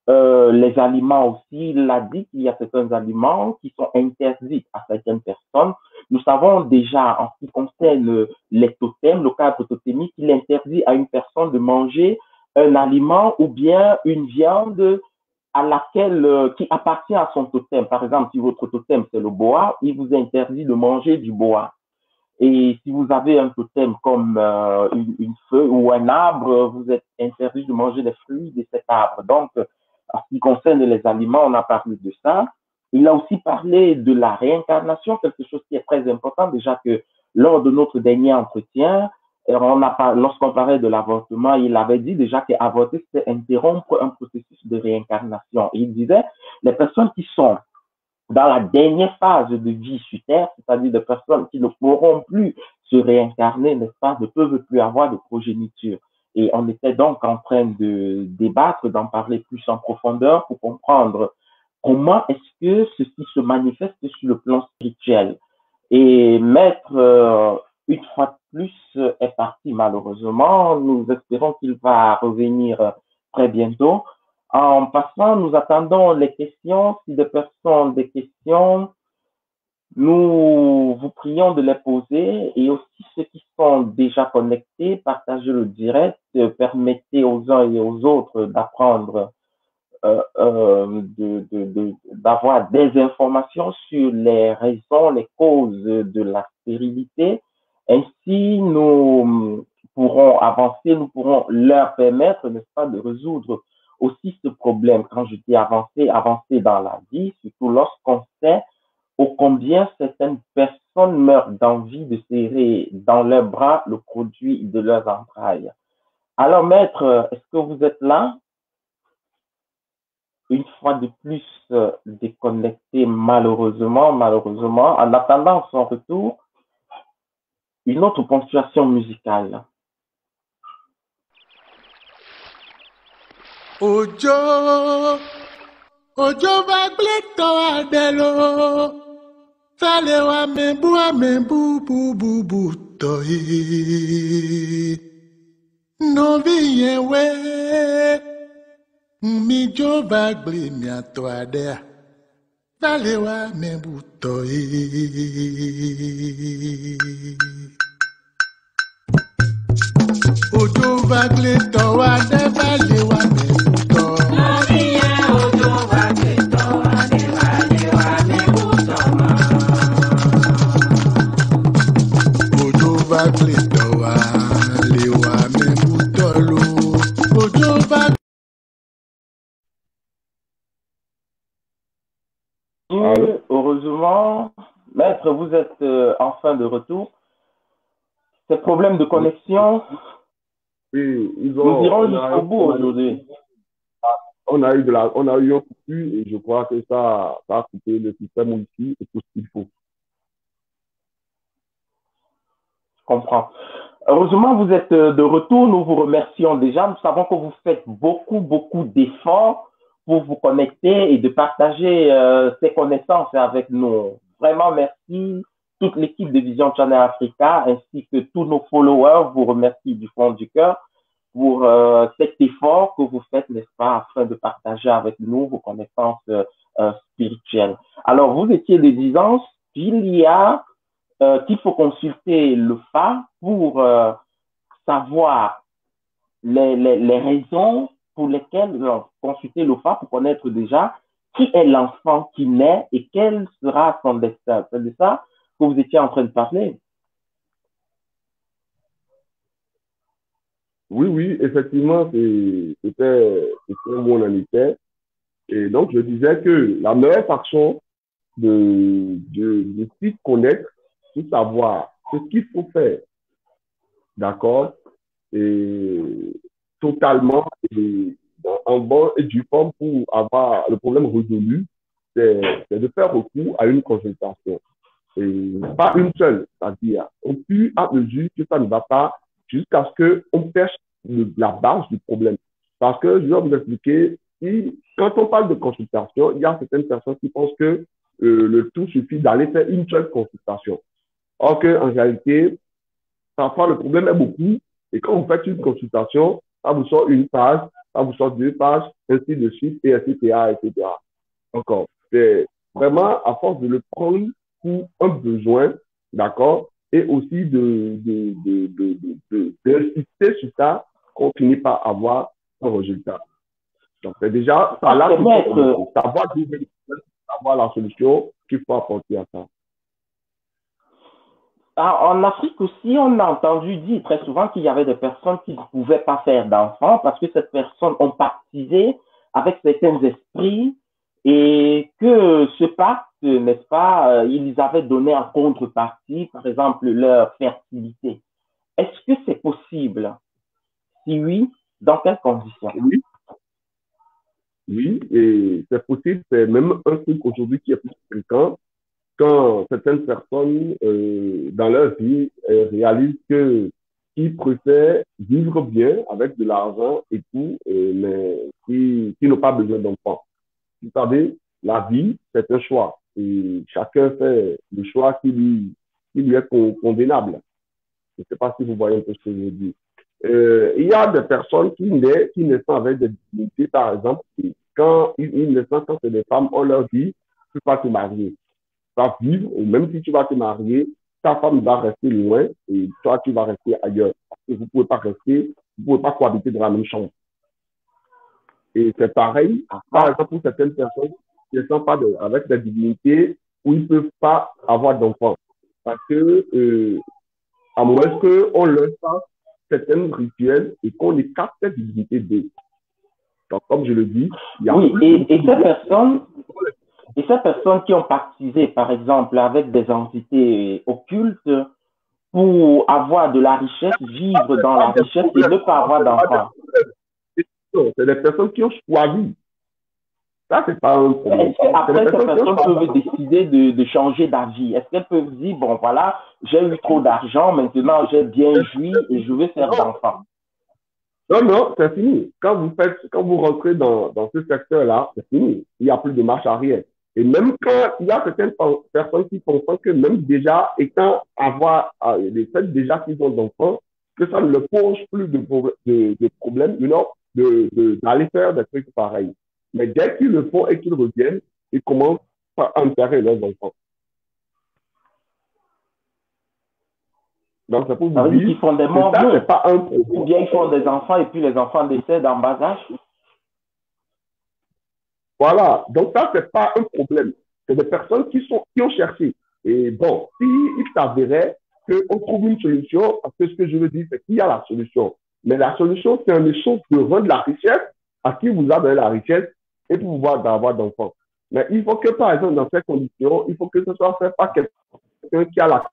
Les aliments aussi, il a dit qu'il y a certains aliments qui sont interdits à certaines personnes. Nous savons déjà, en ce qui concerne les totems, le cadre totémique, il interdit à une personne de manger un aliment ou bien une viande à laquelle, qui appartient à son totem. Par exemple, si votre totem c'est le bois, il vous interdit de manger du bois. Et si vous avez un totem comme une feuille ou un arbre, vous êtes interdit de manger les fruits de cet arbre. Donc, en ce qui concerne les aliments, on a parlé de ça. Il a aussi parlé de la réincarnation, quelque chose qui est très important. Déjà que lors de notre dernier entretien, lorsqu'on parlait de l'avortement, il avait dit déjà qu'avorter, c'est interrompre un processus de réincarnation. Et il disait, les personnes qui sont dans la dernière phase de vie sur Terre, c'est-à-dire des personnes qui ne pourront plus se réincarner, n'est-ce pas, ne peuvent plus avoir de progéniture. Et on était donc en train de débattre, d'en parler plus en profondeur pour comprendre comment est-ce que ceci se manifeste sur le plan spirituel. Et Maître, une fois de plus, est parti malheureusement. Nous espérons qu'il va revenir très bientôt. En passant, nous attendons les questions. Si des personnes ont des questions, nous vous prions de les poser et aussi ceux qui sont déjà connectés, partagez le direct, permettez aux uns et aux autres d'apprendre, d'avoir des informations sur les raisons, les causes de la stérilité. Ainsi, nous pourrons avancer, nous pourrons leur permettre, n'est-ce pas, de résoudre aussi ce problème. Quand je dis avancer, avancer dans la vie, surtout lorsqu'on sait ô combien certaines personnes meurent d'envie de serrer dans leurs bras le produit de leurs entrailles. Alors, maître, est-ce que vous êtes là? Une fois de plus, déconnecté malheureusement. En attendant son retour, une autre ponctuation musicale. Ojo, ojo va gleto adelo. Fale wa me bu bu toi. No viens we. Mi jo va gle mi ato adea. Fale wa me bu toi. Ojo va gleto adea. Fale wa me bu toi. Heureusement, maître, vous êtes enfin de retour. Ces problèmes de connexion, Oui, nous irons jusqu'au bout aujourd'hui. On a eu un coupure et je crois que ça a coupé le système ici et tout ce qu'il faut. Je comprends. Heureusement, vous êtes de retour. Nous vous remercions déjà. Nous savons que vous faites beaucoup d'efforts pour vous connecter et de partager ces connaissances avec nous. Vraiment, merci. Toute l'équipe de Vision Channel Africa ainsi que tous nos followers vous remercie du fond du cœur pour cet effort que vous faites, n'est-ce pas, afin de partager avec nous vos connaissances spirituelles. Alors, vous étiez des disants, il y a qu'il faut consulter le FA pour savoir les raisons pour lesquelles consulter le FA pour connaître déjà qui est l'enfant qui naît et quel sera son destin. C'est de ça que vous étiez en train de parler. Oui, oui, effectivement, c'était où on en était. Et donc, je disais que la meilleure façon de s'y connaître, de savoir ce qu'il faut faire, d'accord, et totalement et en bon et due forme pour avoir le problème résolu, c'est de faire recours à une consultation. Et pas une seule, c'est-à-dire au fur et à mesure que ça ne va pas, jusqu'à ce qu'on pêche la base du problème. Parce que je vais vous expliquer, si, quand on parle de consultation, il y a certaines personnes qui pensent que le tout suffit d'aller faire une seule consultation. Or qu'en réalité, parfois le problème est beaucoup, et quand vous faites une consultation, ça vous sort une page, ça vous sort deux pages, ainsi de suite, et etc., etc. Encore. C'est vraiment à force de le prendre pour un besoin, d'accord, et aussi d'insister sur ça qu'on finit par avoir un résultat. Donc, c'est déjà ça là qu'il faut commencer. Savoir la solution qu'il faut apporter à ça. En Afrique aussi, on a entendu dire très souvent qu'il y avait des personnes qui ne pouvaient pas faire d'enfants parce que ces personnes ont pactisé avec certains esprits et que ce pacte, n'est-ce pas, ils avaient donné en contrepartie, par exemple, leur fertilité. Est-ce que c'est possible? Si oui, dans quelles conditions? Oui, oui, et c'est possible, c'est même un truc aujourd'hui qui est plus fréquent quand certaines personnes dans leur vie réalisent que qu'ils préfèrent vivre bien avec de l'argent et tout, mais qui n'ont pas besoin d'enfants. Vous savez, la vie, c'est un choix. Et chacun fait le choix qui lui est convenable. Je ne sais pas si vous voyez un peu ce que je dis. Il y a des personnes qui naissent avec des difficultés, par exemple, et quand ils naissent, quand c'est des femmes, on leur dit, tu ne peux pas te marier. Tu vas vivre, ou même si tu vas te marier, ta femme va rester loin et toi, tu vas rester ailleurs. Parce que vous ne pouvez pas rester, vous ne pouvez pas cohabiter dans la même chambre. Et c'est pareil, par exemple, pour certaines personnes qui ne sont pas avec des divinités où ils ne peuvent pas avoir d'enfants. Parce que, à moins qu'on leur fasse certains rituels et qu'on écarte cette divinité d'eux. Donc, comme je le dis, il y a oui, et ces personnes qui ont pactisé, par exemple, avec des entités occultes pour avoir de la richesse, vivre dans la richesse et ne pas avoir d'enfants. C'est des personnes qui ont choisi. Ça, c'est pas un problème. Est-ce qu'après, ces personnes peuvent décider de changer d'avis? Est-ce qu'elles peuvent dire, bon, voilà, j'ai eu trop d'argent, maintenant j'ai bien joui et je veux faire d'enfants? Non, non, c'est fini. Quand vous rentrez dans ce secteur-là, c'est fini. Il n'y a plus de marche arrière. Et même quand il y a certaines personnes qui pensent que même déjà, étant le fait déjà qu'ils ont d'enfants, que ça ne leur pose plus de problème, d'aller faire des trucs pareils. Mais dès qu'ils le font et qu'ils reviennent, ils commencent à enterrer leurs enfants. Donc, c'est pour vous dire qu'ils font des morts, c'est pas un problème. Ou bien ils font des enfants et puis les enfants décèdent en bas âge. Voilà. Donc, ça, c'est pas un problème. C'est des personnes qui ont cherché. Et bon, s'il s'avérait qu'on trouve une solution, parce que ce que je veux dire, c'est qu'il y a la solution. Mais la solution, c'est un échange de rendre la richesse à qui vous a donné la richesse et pour pouvoir avoir d'enfants. Mais il faut que, par exemple, dans ces conditions, il faut que ce soit fait par quelqu'un qui a la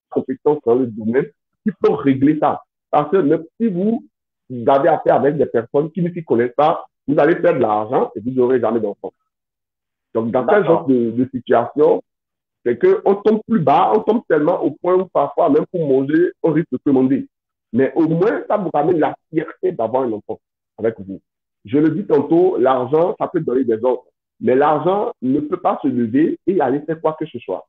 compétence dans le domaine, qui peut régler ça. Parce que même si vous avez affaire avec des personnes qui ne s'y connaissent pas, vous allez faire de l'argent et vous n'aurez jamais d'enfants. Donc, dans ce genre de situation, c'est qu'on tombe plus bas, on tombe tellement au point où parfois, même pour manger, on risque de se demander. Mais au moins, ça vous ramène la fierté d'avoir un enfant avec vous. Je le dis tantôt, l'argent, ça peut donner des ordres. Mais l'argent ne peut pas se lever et aller faire quoi que ce soit.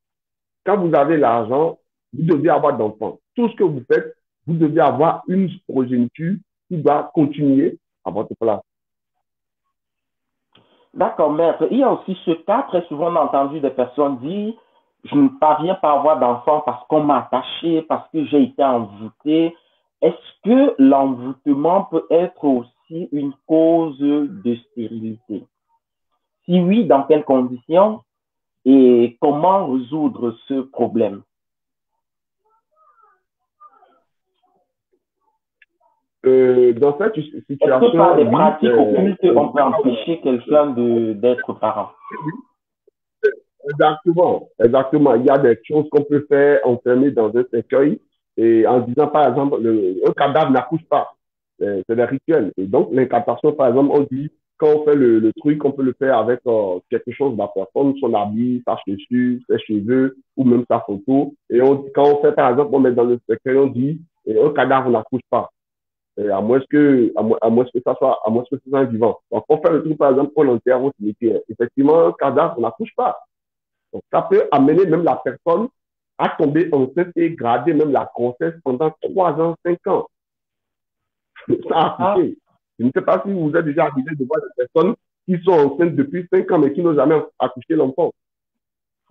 Quand vous avez l'argent, vous devez avoir d'enfants. Tout ce que vous faites, vous devez avoir une progéniture qui doit continuer à votre place. D'accord, maître. Il y a aussi ce cas, très souvent on a entendu des personnes dire je ne parviens pas à avoir d'enfant parce qu'on m'a attaché, parce que j'ai été envoûté. Est-ce que l'envoûtement peut être aussi une cause de stérilité? Si oui, dans quelles conditions et comment résoudre ce problème? Dans cette Est-ce que par situation, des oui, pratiques occultes, on on peut pourrait empêcher quelqu'un d'être parent? exactement, exactement. Il y a des choses qu'on peut faire enfermer dans un cercueil et en disant, par exemple, un cadavre n'accouche pas. C'est des rituels. Et donc, l'incantation, par exemple, on dit, quand on fait le truc, on peut le faire avec quelque chose de la personne, son habit, sa chaussure, ses cheveux ou même sa photo. Et quand on fait, par exemple, on met dans le cercueil, on dit, un cadavre n'accouche pas. À moins que ça soit, à moins que ce soit un vivant. Donc, on fait le truc, par exemple, on enterre au cimetière. Effectivement, un cadavre n'accouche pas. Donc, ça peut amener même la personne à tomber enceinte et garder même la grossesse pendant 3 ans, 5 ans. Ça a Ah, appliqué. Je ne sais pas si vous êtes déjà arrivé de voir des personnes qui sont enceintes depuis 5 ans mais qui n'ont jamais accouché l'enfant.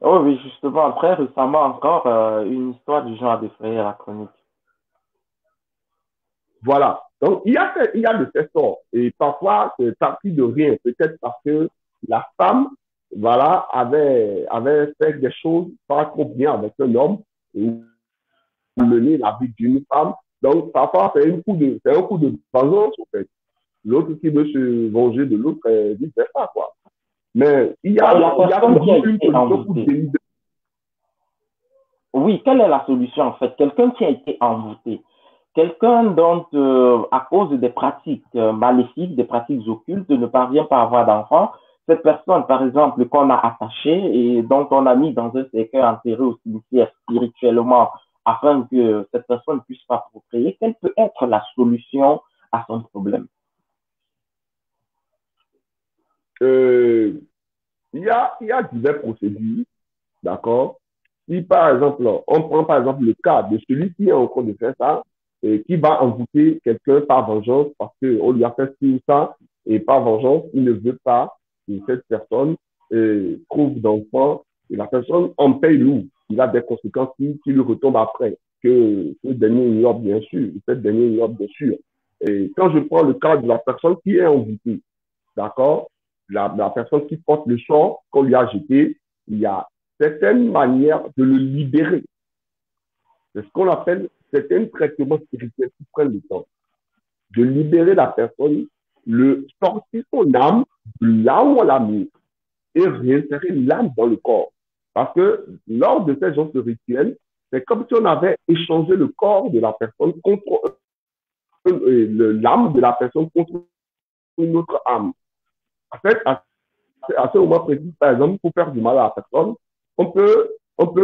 oh oui, justement, très récemment encore, une histoire du genre a défrayé la chronique. Voilà. Donc, il y a de ces sorts. Et parfois, c'est parti de rien. Peut-être parce que la femme, voilà, avait fait des choses pas trop bien avec un homme et mené la vie d'une femme. Donc, parfois, c'est un coup de vengeance, en fait. L'autre qui veut se venger de l'autre, dit c'est ça, quoi. Mais Ah, et la il y a personne qui a toujours une été solution pour envoûtée. délivrer. Oui, quelle est la solution en fait? Quelqu'un qui a été envoûté, quelqu'un dont, à cause des pratiques maléfiques, des pratiques occultes, ne parvient pas à avoir d'enfant. Cette personne, par exemple, qu'on a attachée et dont on a mis dans un cercueil enterré au cimetière spirituellement afin que cette personne ne puisse pas procréer, quelle peut être la solution à son problème? Euh, il y a diverses procédures, d'accord? Si par exemple, on prend par exemple le cas de celui qui est en train de faire ça, et qui va envoûter quelqu'un par vengeance parce qu'on lui a fait ci ou ça, et par vengeance, il ne veut pas que cette personne trouve d'enfant, et la personne en paye lourd. Il a des conséquences qui lui retombent après, que ce dernier ignore bien sûr, cette dernière ignore bien sûr. Et quand je prends le cas de la personne qui est envoûtée, d'accord? La personne qui porte le sort qu'on lui a jeté, il y a certaines manières de le libérer. C'est ce qu'on appelle certains traitements spirituels qui prennent le temps de libérer la personne, le sortir son âme de là où on l'a mis et réinsérer l'âme dans le corps. Parce que lors de ces genres de rituels, c'est comme si on avait échangé le corps de la personne contre l'âme de la personne contre une autre âme. En fait, à ce moment précis, par exemple, pour faire du mal à la personne, on peut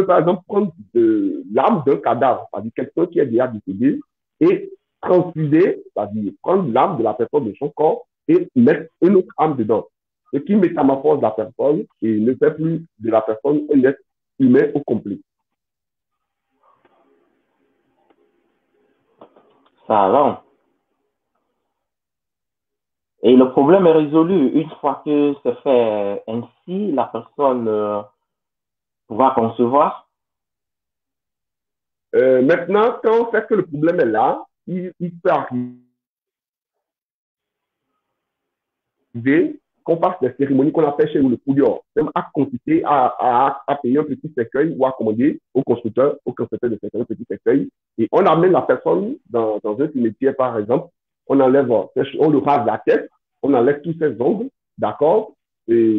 par exemple prendre l'âme d'un cadavre, c'est-à-dire quelqu'un qui est déjà décédé, et transfuser, c'est-à-dire prendre l'âme de la personne de son corps et mettre une autre âme dedans. Ce qui métamorphose la personne et ne fait plus de la personne un être humain au complet. Ça va. Et le problème est résolu. Une fois que c'est fait ainsi, la personne pourra concevoir. Maintenant, quand on sait que le problème est là, il peut arriver qu'on fasse des cérémonies qu'on appelle chez nous le poulior, même à consister à payer un petit cercueil ou à commander au constructeur de cercueil, un petit cercueil, et on amène la personne dans un cimetière, par exemple, on le rase la tête, on enlève tous ses ongles, d'accord, et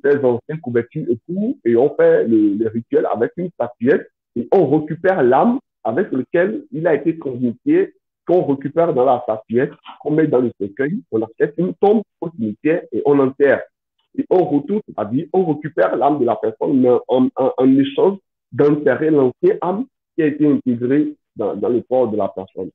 ses anciennes couvertures et tout, et on fait le rituel avec une statuette, et on récupère l'âme avec lequel il a été communiqué, qu'on récupère dans la statuette, qu'on met dans le cercueil, on achète une tombe au cimetière et on enterre. Et on retourne, c'est-à-dire on récupère l'âme de la personne mais en échange d'enterrer l'ancienne âme qui a été intégrée dans le corps de la personne.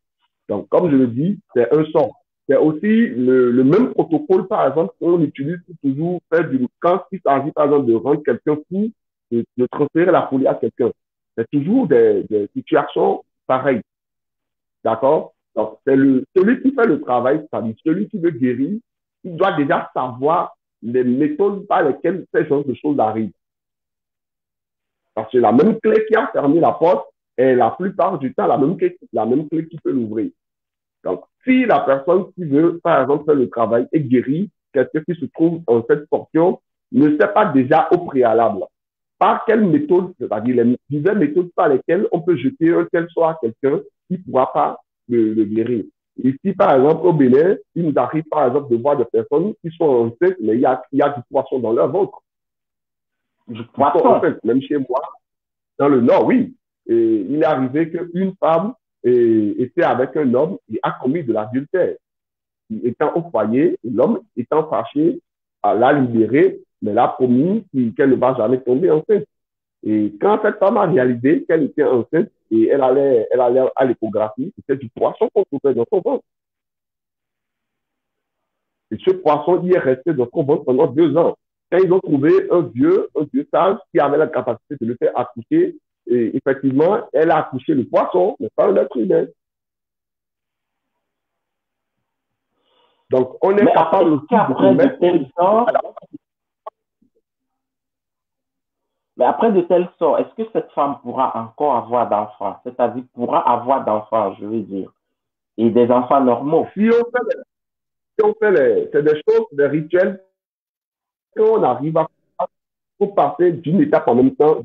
Donc, comme je le dis, c'est un sort. C'est aussi le même protocole, par exemple, qu'on utilise pour toujours faire quand il s'agit, par exemple, de rendre quelqu'un fou, de transférer la folie à quelqu'un. C'est toujours des situations pareilles. D'accord? Donc, c'est celui qui fait le travail, c'est-à-dire celui qui veut guérir, il doit déjà savoir les méthodes par lesquelles ces genres de choses arrivent. Parce que la même clé qui a fermé la porte est la plupart du temps la même clé qui peut l'ouvrir. Donc, si la personne qui veut, par exemple, faire le travail et guérir quelqu'un qui se trouve en cette portion ne sait pas déjà au préalable par quelle méthode, c'est-à-dire les diverses méthodes par lesquelles on peut jeter un tel sort à quelqu'un qui ne pourra pas le guérir. Ici, par exemple, au Bénin, il nous arrive, par exemple, de voir des personnes qui sont enceintes, mais il y a du poisson dans leur ventre. Du poisson. Même chez moi, dans le Nord, oui. Et il est arrivé qu'une femme était avec un homme et a commis de l'adultère. Étant au foyer, l'homme étant fâché, l'a libérée, mais l'a promis qu'elle ne va jamais tomber enceinte. Et quand cette femme a réalisé qu'elle était enceinte et elle allait à l'échographie, c'était du poisson qu'on trouvait dans son ventre. Et ce poisson, il est resté dans son ventre pendant 2 ans. Quand ils ont trouvé un vieux sage qui avait la capacité de le faire accoucher, et effectivement, elle a accouché le poisson, mais pas un être humain. Donc, on est capable aussi de mettre mais après de telle sorte, est-ce que cette femme pourra encore avoir d'enfants? C'est-à-dire pourra avoir d'enfants, je veux dire, et des enfants normaux. Si on fait c'est des choses, des rituels qu'on arrive à faire pour passer d'une étape en même temps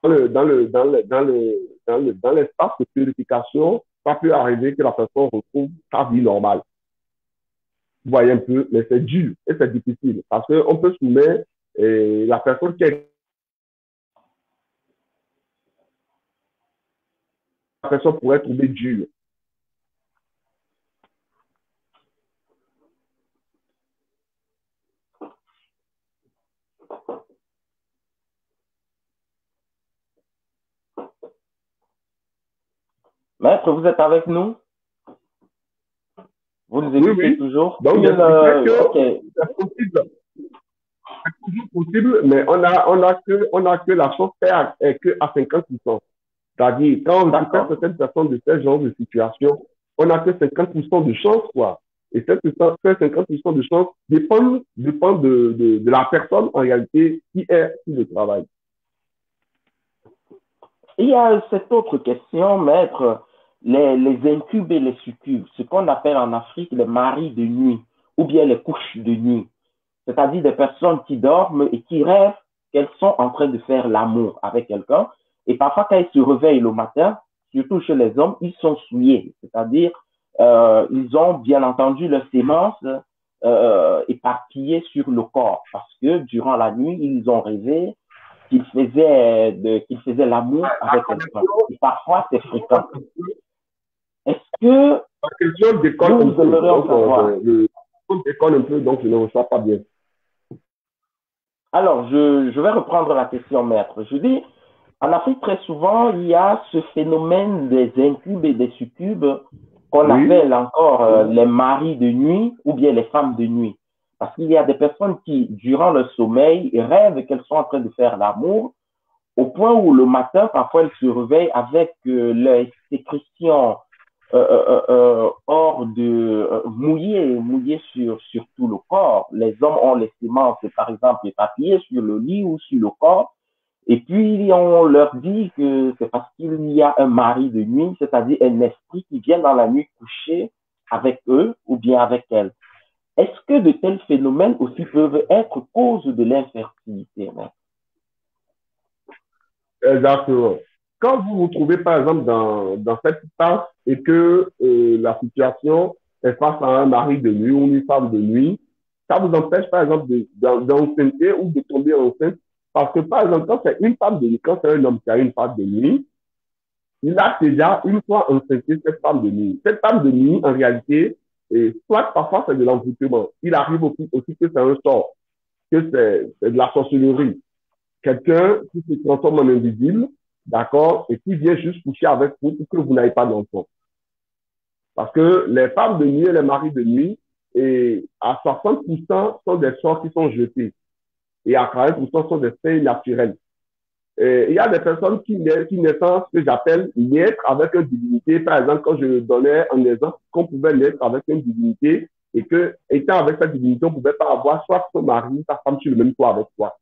dans l'espace de purification, ça peut arriver que la personne retrouve sa vie normale. Vous voyez un peu, mais c'est dur et c'est difficile parce qu'on peut soumettre la personne qui est. La personne pourrait trouver dur. Maître, vous êtes avec nous? Vous nous écoutez toujours? Donc, c'est possible. C'est toujours possible, mais on a que la chance est que à 50%. C'est-à-dire, quand on fait certaines personnes de ce genre de situation, on n'a que 50% de chance, quoi. Et ces 50% de chance dépend de la personne, en réalité, qui est sur le travail. Il y a cette autre question, maître, les incubes et les succubes, ce qu'on appelle en Afrique les maris de nuit, ou bien les couches de nuit. C'est-à-dire des personnes qui dorment et qui rêvent qu'elles sont en train de faire l'amour avec quelqu'un. Et parfois, quand elles se réveillent le matin, surtout chez les hommes, ils sont souillés. C'est-à-dire, ils ont bien entendu leurs sémences éparpillées sur le corps. Parce que durant la nuit, ils ont rêvé qu'ils faisaient l'amour avec quelqu'un. Et parfois, c'est fréquent. Est-ce que la question décolle un peu, décolle un peu, donc je ne reçois pas bien. Alors, je vais reprendre la question, maître. Je dis, en Afrique, très souvent, il y a ce phénomène des incubes et des succubes qu'on appelle encore les maris de nuit ou bien les femmes de nuit. Parce qu'il y a des personnes qui, durant le sommeil, rêvent qu'elles sont en train de faire l'amour, au point où le matin, parfois, elles se réveillent avec leurs sécrétions mouillées sur tout le corps. Les hommes ont les sémences, par exemple, éparpillées sur le lit ou sur le corps. Et puis, on leur dit que c'est parce qu'il y a un mari de nuit, c'est-à-dire un esprit qui vient dans la nuit coucher avec eux ou bien avec elles. Est-ce que de tels phénomènes aussi peuvent être cause de l'infertilité? Exactement. Quand vous vous trouvez, par exemple, dans cette passe et que la situation est face à un mari de nuit ou une femme de nuit, ça vous empêche, par exemple, d'enceinte ou de tomber enceinte. Parce que, par exemple, quand c'est une femme de nuit, quand c'est un homme qui a une femme de nuit, il a déjà une fois enceinté cette femme de nuit. Cette femme de nuit, en réalité, soit parfois c'est de l'envoûtement. Il arrive aussi que c'est un sort, que c'est de la sorcellerie. Quelqu'un qui se transforme en invisible, d'accord, et qui vient juste coucher avec vous pour que vous n'ayez pas d'enfant. Parce que les femmes de nuit et les maris de nuit, et à 60% sont des sorts qui sont jetés. Et à 40% sont des faits naturels. Et il y a des personnes qui naissent ce que j'appelle naître avec une divinité. Par exemple, quand je donnais un exemple qu'on pouvait naître avec une divinité et que, étant avec cette divinité, on ne pouvait pas avoir soit son mari, sa femme sur le même toit avec toi.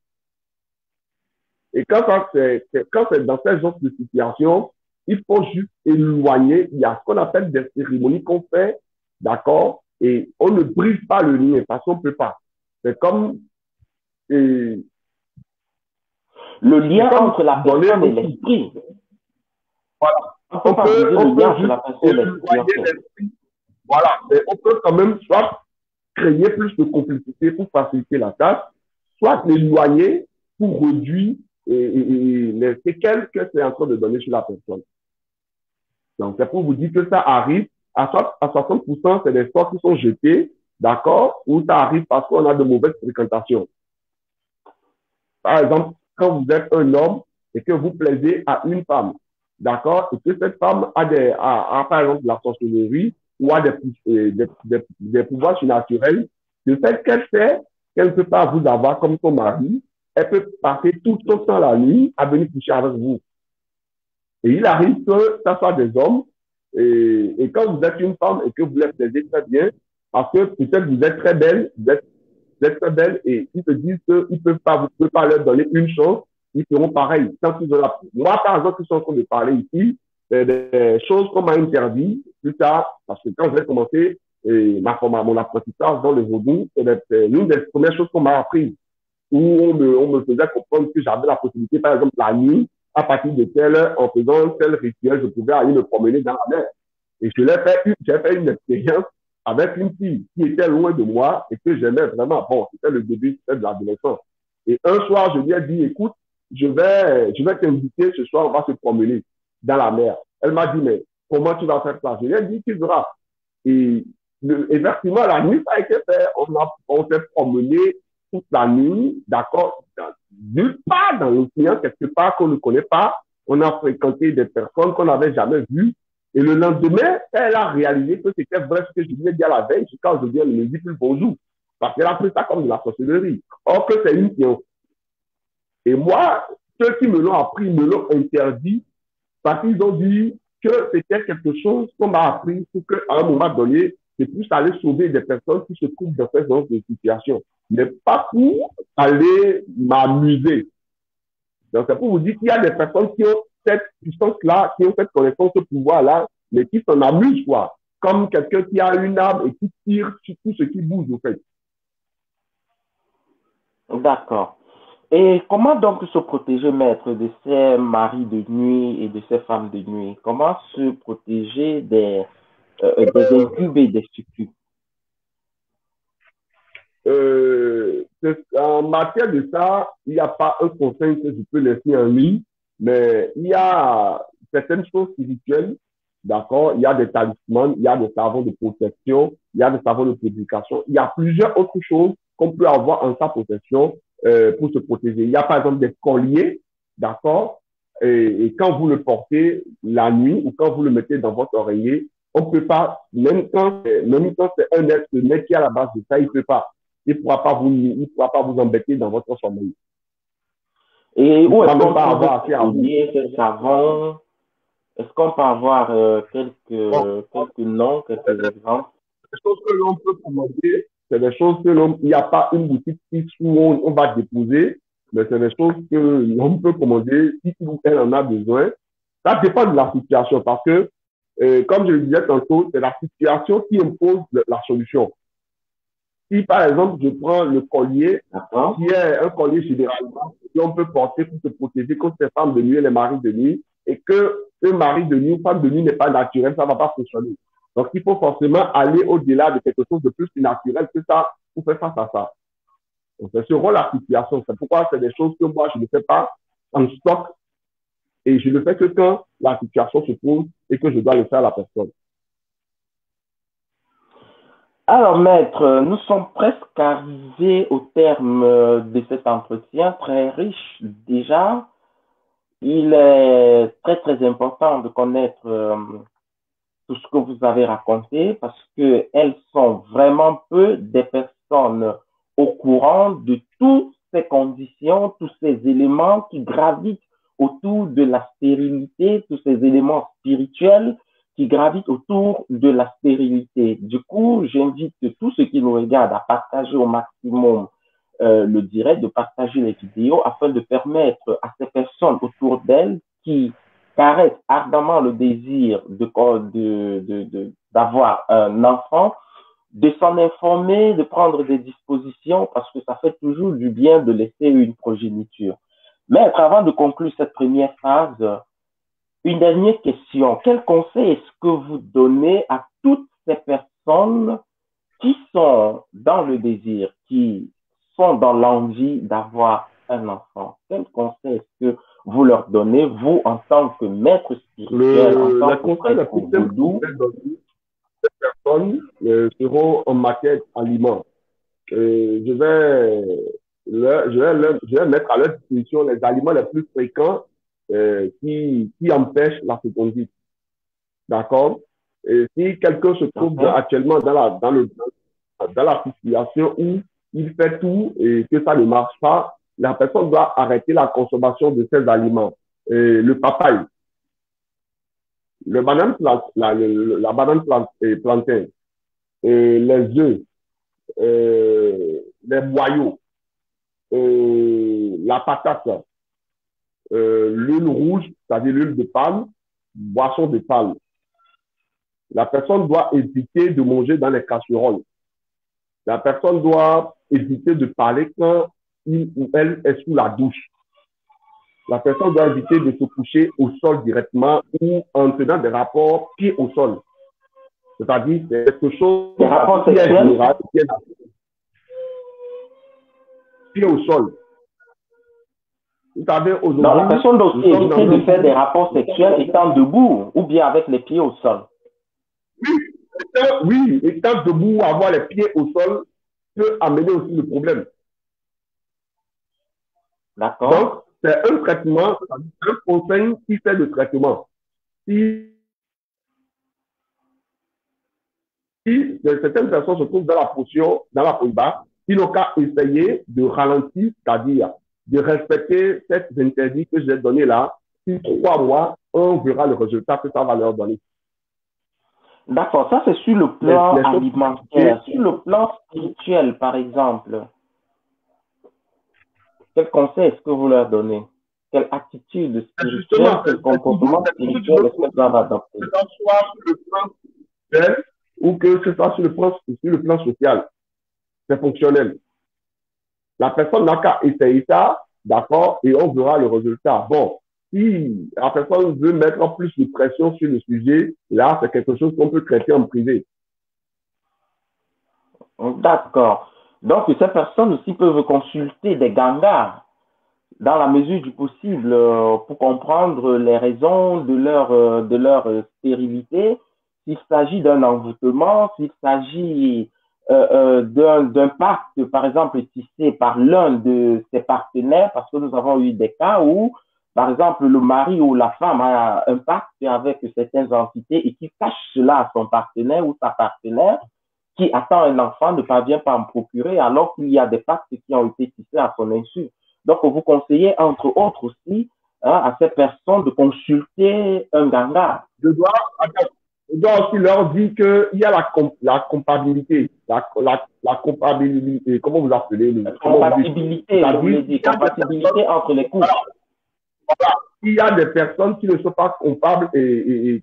Et quand c'est dans ce genre de situation, il faut juste éloigner. Il y a ce qu'on appelle des cérémonies qu'on fait, d'accord? Et on ne brise pas le lien parce qu'on ne peut pas. C'est comme, et, Le c'est lien comme entre la donner personne et un coup. l'esprit. Voilà. On ne peut pas briser le On lien peut entre juste la personne et l'esprit, en éloigner fait. l'esprit. Voilà. Et on peut quand même soit créer plus de complicité pour faciliter la tâche, soit l'éloigner pour réduire les séquelles que c'est en train de donner sur la personne. Donc, c'est pour vous dire que ça arrive à 60%, c'est des sorts qui sont jetés, d'accord, ou ça arrive parce qu'on a de mauvaises fréquentations. Par exemple, quand vous êtes un homme et que vous plaisez à une femme, d'accord, et que cette femme a par exemple de la sorcellerie ou a des pouvoirs surnaturels, le fait qu'elle sait qu'elle ne peut pas vous avoir comme son mari, elle peut passer tout son temps la nuit à venir coucher avec vous. Et il arrive que ça soit des hommes, et quand vous êtes une femme et que vous les plaisez très bien, parce que peut-être vous êtes très belle, vous êtes très belle, et ils se disent qu'ils ne peuvent pas, vous ne pouvez pas leur donner une chance, ils feront pareil. Quand ils ont moi, par exemple, je suis en train de parler ici, c'est des choses qu'on m'a interdit plus tard, parce que quand j'ai commencé mon apprentissage dans le vaudou, c'est l'une des premières choses qu'on m'a appris, où on me faisait comprendre que j'avais la possibilité, par exemple, la nuit, à partir de en faisant tel rituel, je pouvais aller me promener dans la mer. Et j'ai fait une expérience avec une fille qui était loin de moi et que j'aimais vraiment. Bon, c'était le début, c'était de l'adolescence. Et un soir, je lui ai dit, écoute, je vais t'inviter ce soir, on va se promener dans la mer. Elle m'a dit, mais comment tu vas faire ça? Je lui ai dit, tu verras. Et effectivement, la nuit, ça a été fait. On s'est promené toute la nuit, d'accord, nulle part dans l'océan, quelque part qu'on ne connaît pas. On a fréquenté des personnes qu'on n'avait jamais vues. Et le lendemain, elle a réalisé que c'était vrai ce que je lui ai dit à la veille. Quand je viens, elle ne me dit plus bonjour. Parce qu'elle a pris ça comme de la sorcellerie. Or que c'est une science. Et moi, ceux qui me l'ont appris me l'ont interdit parce qu'ils ont dit que c'était quelque chose qu'on m'a appris pour qu'à un moment donné, je puisse aller sauver des personnes qui se trouvent dans ce genre de situation. Mais pas pour aller m'amuser. Donc, c'est pour vous dire qu'il y a des personnes qui ont cette puissance-là, qui ont cette connaissance, ce pouvoir-là, mais qui s'en amusent, quoi. Comme quelqu'un qui a une arme et qui tire sur tout ce qui bouge, en fait. D'accord. Et comment donc se protéger, maître, de ces maris de nuit et de ces femmes de nuit? Comment se protéger des incubes et des succubes? En matière de ça, il n'y a pas un conseil que je peux laisser en ligne, mais il y a certaines choses spirituelles, d'accord? Il y a des talismans, il y a des savons de protection, il y a des savons de purification. Il y a plusieurs autres choses qu'on peut avoir en sa possession pour se protéger. Il y a par exemple des colliers, d'accord? Et quand vous le portez la nuit ou quand vous le mettez dans votre oreiller, on peut pas, même quand c'est un être humain qui est à la base de ça, il peut pas. Il pourra pas vous embêter dans votre sommeil. Et Il où est-ce pourra même qu'on pas trouve avoir affaire ce à vous. collier, ce savon? Est-ce qu'on peut avoir Bon, quelques noms, quelques exemples? les choses que l'on peut commander, c'est des choses que il n'y a pas une boutique fixe où on va déposer, mais c'est des choses que l'on peut commander si il ou elle en a besoin. Ça dépend de la situation parce que, comme je le disais tantôt, c'est la situation qui impose la solution. Si, par exemple, je prends le collier, qui est un collier généralement que l'on peut porter pour se protéger contre les femmes de nuit et les maris de nuit, et que un mari de nuit ou femme de nuit n'est pas naturel, ça ne va pas fonctionner. Donc, il faut forcément aller au-delà de quelque chose de plus naturel que ça pour faire face à ça. Donc, c'est selon la situation. C'est pourquoi c'est des choses que moi, je ne fais pas en stock et je ne fais que quand la situation se pose et que je dois le faire à la personne. Alors, maître, nous sommes presque arrivés au terme de cet entretien très riche déjà. Il est très, très important de connaître tout ce que vous avez raconté parce que elles sont vraiment peu des personnes au courant de toutes ces conditions, tous ces éléments qui gravitent autour de la stérilité, tous ces éléments spirituels qui gravitent autour de la stérilité. Du coup, j'invite tous ceux qui nous regardent à partager au maximum le dirait, de partager les vidéos afin de permettre à ces personnes autour d'elles qui caressent ardemment le désir d'avoir un enfant, de s'en informer, de prendre des dispositions, parce que ça fait toujours du bien de laisser une progéniture. Mais avant de conclure cette première phase, une dernière question. Quel conseil est-ce que vous donnez à toutes ces personnes qui sont dans le désir, qui sont dans l'envie d'avoir un enfant? Quel conseil est-ce que vous leur donnez, vous, en tant que maître spirituel, en tant Le que conseil le prêtre plus simple que je vaudou? vais donner aux personnes seront en matière aliments. Je vais, je vais mettre à leur disposition les aliments les plus fréquents qui empêchent la fécondité. D'accord? Et si quelqu'un se trouve Okay. actuellement dans la situation où il fait tout et que ça ne marche pas, la personne doit arrêter la consommation de ces aliments. Le papaye, le banane, la banane plantain, les œufs, les boyaux, la patate, l'huile rouge, c'est-à-dire l'huile de palme, boisson de palme. La personne doit éviter de manger dans les casseroles. La personne doit éviter de parler quand il ou elle est sous la douche. La personne doit éviter de se coucher au sol directement ou en tenant des rapports pieds au sol. C'est-à-dire c'est quelque chose Des rapports qui est sexuels? général, qui est pieds au sol. Vous savez, Donc, la aujourd'hui, personne doit nous aussi sommes dans éviter de un faire des monde. rapports sexuels étant debout ou bien avec les pieds au sol. Oui, étant debout, avoir les pieds au sol peut amener aussi le problème. D'accord? Donc, c'est un traitement, un conseil qui fait le traitement. Si certaines personnes se trouvent dans la position, dans la position basse, ils n'ont qu'à essayer de ralentir, c'est-à-dire de respecter cet interdit que j'ai donné là. Si 3 mois, on verra le résultat que ça va leur donner. D'accord, ça c'est sur le plan Les choses alimentaire. Sur le plan spirituel, par exemple, quel conseil est-ce que vous leur donnez? Quelle attitude spirituelle, justement, quel comportement c'est toujours spirituel est-ce qu'elles doivent adopter? que ce soit sur le plan spirituel ou que ce soit sur le plan social. C'est fonctionnel. La personne n'a qu'à essayer ça, d'accord, et on verra le résultat. Bon, si la personne veut mettre plus de pression sur le sujet, là, c'est quelque chose qu'on peut traiter en privé. D'accord. Donc, ces personnes aussi peuvent consulter des gangas dans la mesure du possible pour comprendre les raisons de leur stérilité, s'il s'agit d'un envoûtement, s'il s'agit d'un pacte, par exemple, tissé par l'un de ses partenaires, parce que nous avons eu des cas où, par exemple, le mari ou la femme a un pacte avec certaines entités et qui cache cela à son partenaire ou sa partenaire, qui attend un enfant, ne parvient pas à en procurer, alors qu'il y a des pactes qui ont été tissés à son insu. Donc, vous conseillez, entre autres aussi, hein, à ces personnes de consulter un ganga. Je dois aussi leur dire qu'il y a la compatibilité, la compatibilité, comment vous appelez Compatibilité, je voulais dire, compatibilité entre les couples. Voilà. Il y a des personnes qui ne sont pas comptables et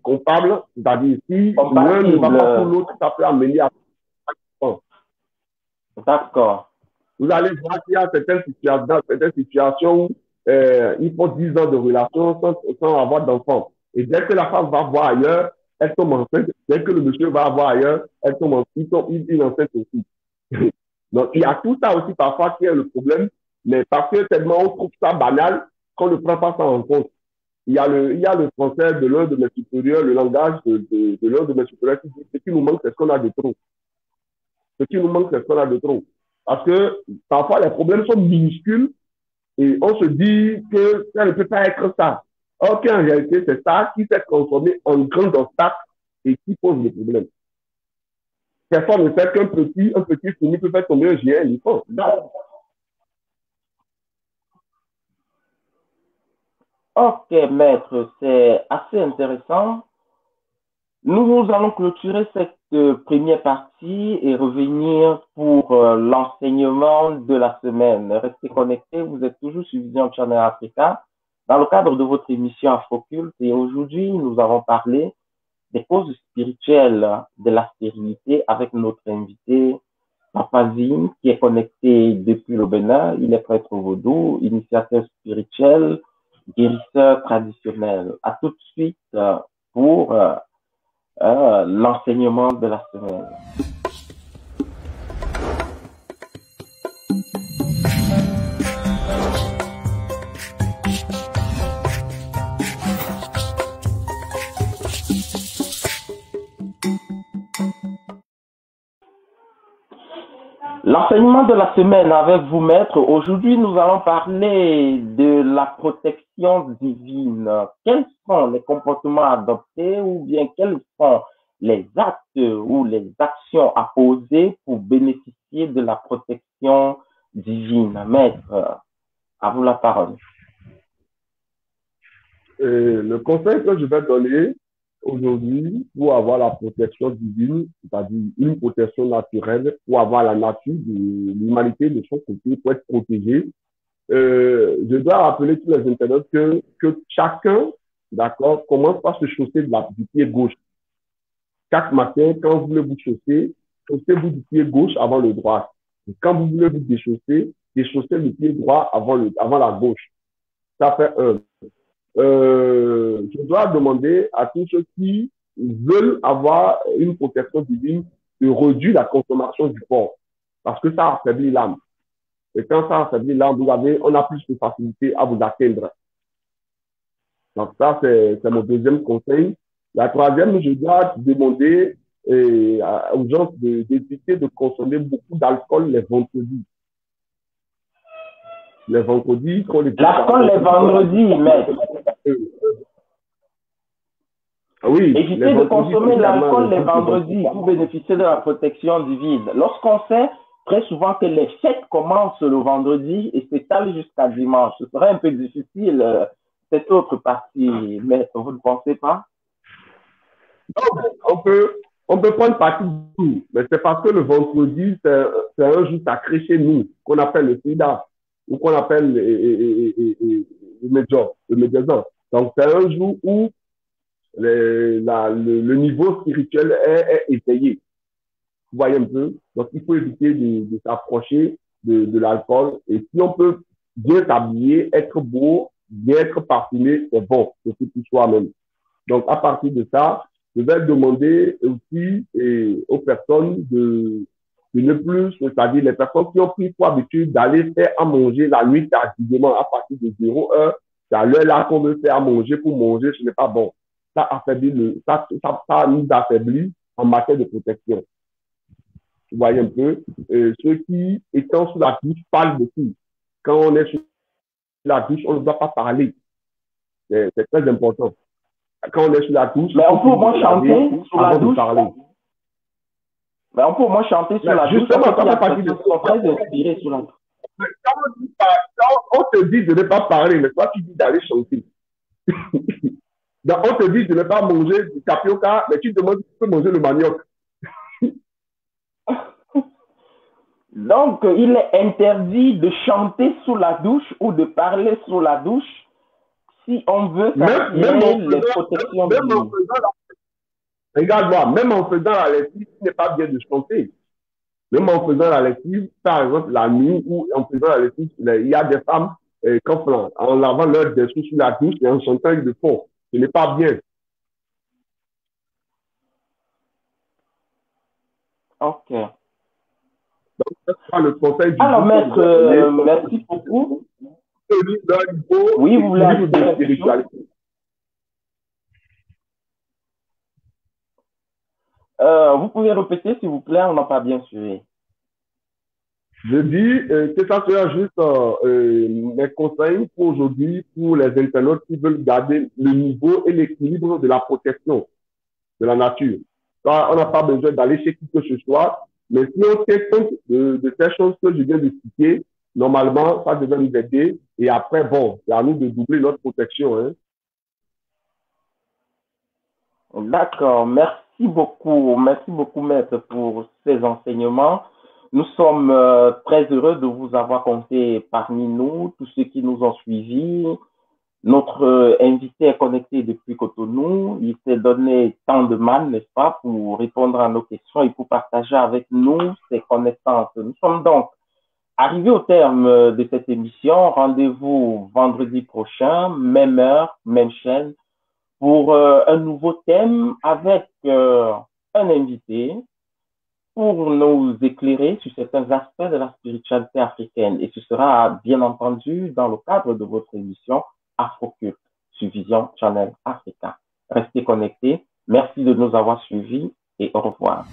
comptables, c'est-à-dire si l'un ne va pas pour l'autre, ça peut amener à. D'accord. Vous allez voir qu'il y a certaines situations où il faut 10 ans de relation sans avoir d'enfant. Et dès que la femme va voir ailleurs, elle tombe enceinte. Dès que le monsieur va voir ailleurs, il enceinte aussi. Donc, il y a tout ça aussi parfois qui est le problème, mais parce que tellement on trouve ça banal qu'on ne prend pas ça en compte. Il y a le français de l'un de mes supérieurs, le langage de l'un de mes supérieurs qui dit ce qui nous manque, c'est ce qu'on a de trop. Ce qui nous manque, c'est ce qu'on a de trop. Parce que parfois, les problèmes sont minuscules et on se dit que ça ne peut pas être ça. Or qu'en réalité, c'est ça qui s'est transformé en grand obstacle et qui pose le problème. Personne ne sait qu'un petit fourmi peut faire tomber un géant éléphant. Ok, maître, c'est assez intéressant. Nous allons clôturer cette première partie et revenir pour l'enseignement de la semaine. Restez connectés, vous êtes toujours sur Vision Channel Africa dans le cadre de votre émission Afroculte et aujourd'hui nous avons parlé des causes spirituelles de la stérilité avec notre invité Papa Zine qui est connecté depuis le Bénin. Il est prêtre vaudou, initiateur spirituel, guérisseur traditionnel. À tout de suite pour l'enseignement de la semaine. L'enseignement de la semaine avec vous, maître. Aujourd'hui, nous allons parler de la protection divine. Quels sont les comportements adoptés ou bien quels sont les actes ou les actions à poser pour bénéficier de la protection divine? Maître, à vous la parole. Le conseil que je vais donner aujourd'hui pour avoir la protection divine, c'est-à-dire une protection naturelle, pour avoir la nature de l'humanité de son côté, pour être protégé, je dois rappeler tous les internautes que chacun, d'accord, commence par se chausser du pied gauche. Chaque matin, quand vous voulez vous chausser, chaussez-vous du pied gauche avant le droit. Et quand vous voulez vous déchausser, déchaussez le pied droit avant la gauche. Ça fait un. Je dois demander à tous ceux qui veulent avoir une protection divine de réduire la consommation du porc parce que ça affaiblit l'âme. Et quand ça affaiblit l'âme, on a plus de facilité à vous atteindre. Donc ça, c'est mon deuxième conseil. La troisième, je dois demander aux gens d'éviter de consommer beaucoup d'alcool les vendredis. Les vendredis, l'alcool les vendredis, maître. Oui, évitez de consommer l'alcool les vendredis pour bénéficier de la protection divine. Lorsqu'on sait très souvent que les fêtes commencent le vendredi et s'étalent jusqu'à dimanche, ce serait un peu difficile cette autre partie, mais vous ne pensez pas? Non, on peut prendre partie de tout, mais c'est parce que le vendredi, c'est un jour sacré chez nous, qu'on appelle le SIDA, ou qu'on appelle le médiasan. Donc, c'est un jour où le niveau spirituel est éveillé. Vous voyez un peu? Donc, il faut éviter de s'approcher de l'alcool. Et si on peut bien s'habiller, être beau, bien être parfumé, c'est bon, c'est pour soi-même. Donc, à partir de ça, je vais demander aussi aux personnes de ne plus, c'est-à-dire les personnes qui ont pris pour habitude d'aller faire à manger la nuit tardivement à partir de 0 heure, c'est à l'heure là qu'on veut faire à manger pour manger, ce n'est pas bon. Ça affaiblit ça nous affaiblit en matière de protection. Vous voyez un peu, ceux qui, étant sous la douche, parlent beaucoup. Quand on est sous la douche, on ne doit pas parler. C'est très important. Quand on est sous la douche, mais on peut au moins chanter sous la douche. Mais on peut au moins chanter sous la douche. Justement, ça fait partie de sont très inspirés sous la douche. Quand on te dit de ne pas parler, mais toi tu dis d'aller chanter. Donc, on te dit de ne pas manger du tapioca, mais tu demandes si tu peux manger le manioc. Donc, il est interdit de chanter sous la douche ou de parler sous la douche si on veut s'assurer les protections divines. Regarde-moi, même en faisant la lessive, ce n'est pas bien de chanter. Même en faisant la lessive, par exemple, la nuit ou en faisant la lessive, il y a des femmes en lavant leur dessous sous la douche et en chantant, ils le font. Ce n'est pas bien. Ok. Donc, c'est le conseil du alors, maître, merci beaucoup. Oui, vous voulez ajouter vous pouvez répéter, s'il vous plaît, on n'a pas bien suivi. Je dis que ça sera juste mes conseils pour aujourd'hui pour les internautes qui veulent garder le niveau et l'équilibre de la protection de la nature. On n'a pas besoin d'aller chez qui que ce soit, mais si on tient compte de ces choses que je viens de citer, normalement, ça devrait nous aider. Et après, bon, c'est à nous de doubler notre protection. Hein. D'accord, merci merci beaucoup, maître, pour ces enseignements. Nous sommes très heureux de vous avoir compté parmi nous, tous ceux qui nous ont suivis. Notre invité est connecté depuis Cotonou. Il s'est donné tant de mal, n'est-ce pas, pour répondre à nos questions et pour partager avec nous ses connaissances. Nous sommes donc arrivés au terme de cette émission. Rendez-vous vendredi prochain, même heure, même chaîne, pour un nouveau thème avec un invité pour nous éclairer sur certains aspects de la spiritualité africaine. Et ce sera bien entendu dans le cadre de votre émission Afroculte sur Vision Channel Africa. Restez connectés. Merci de nous avoir suivis et au revoir.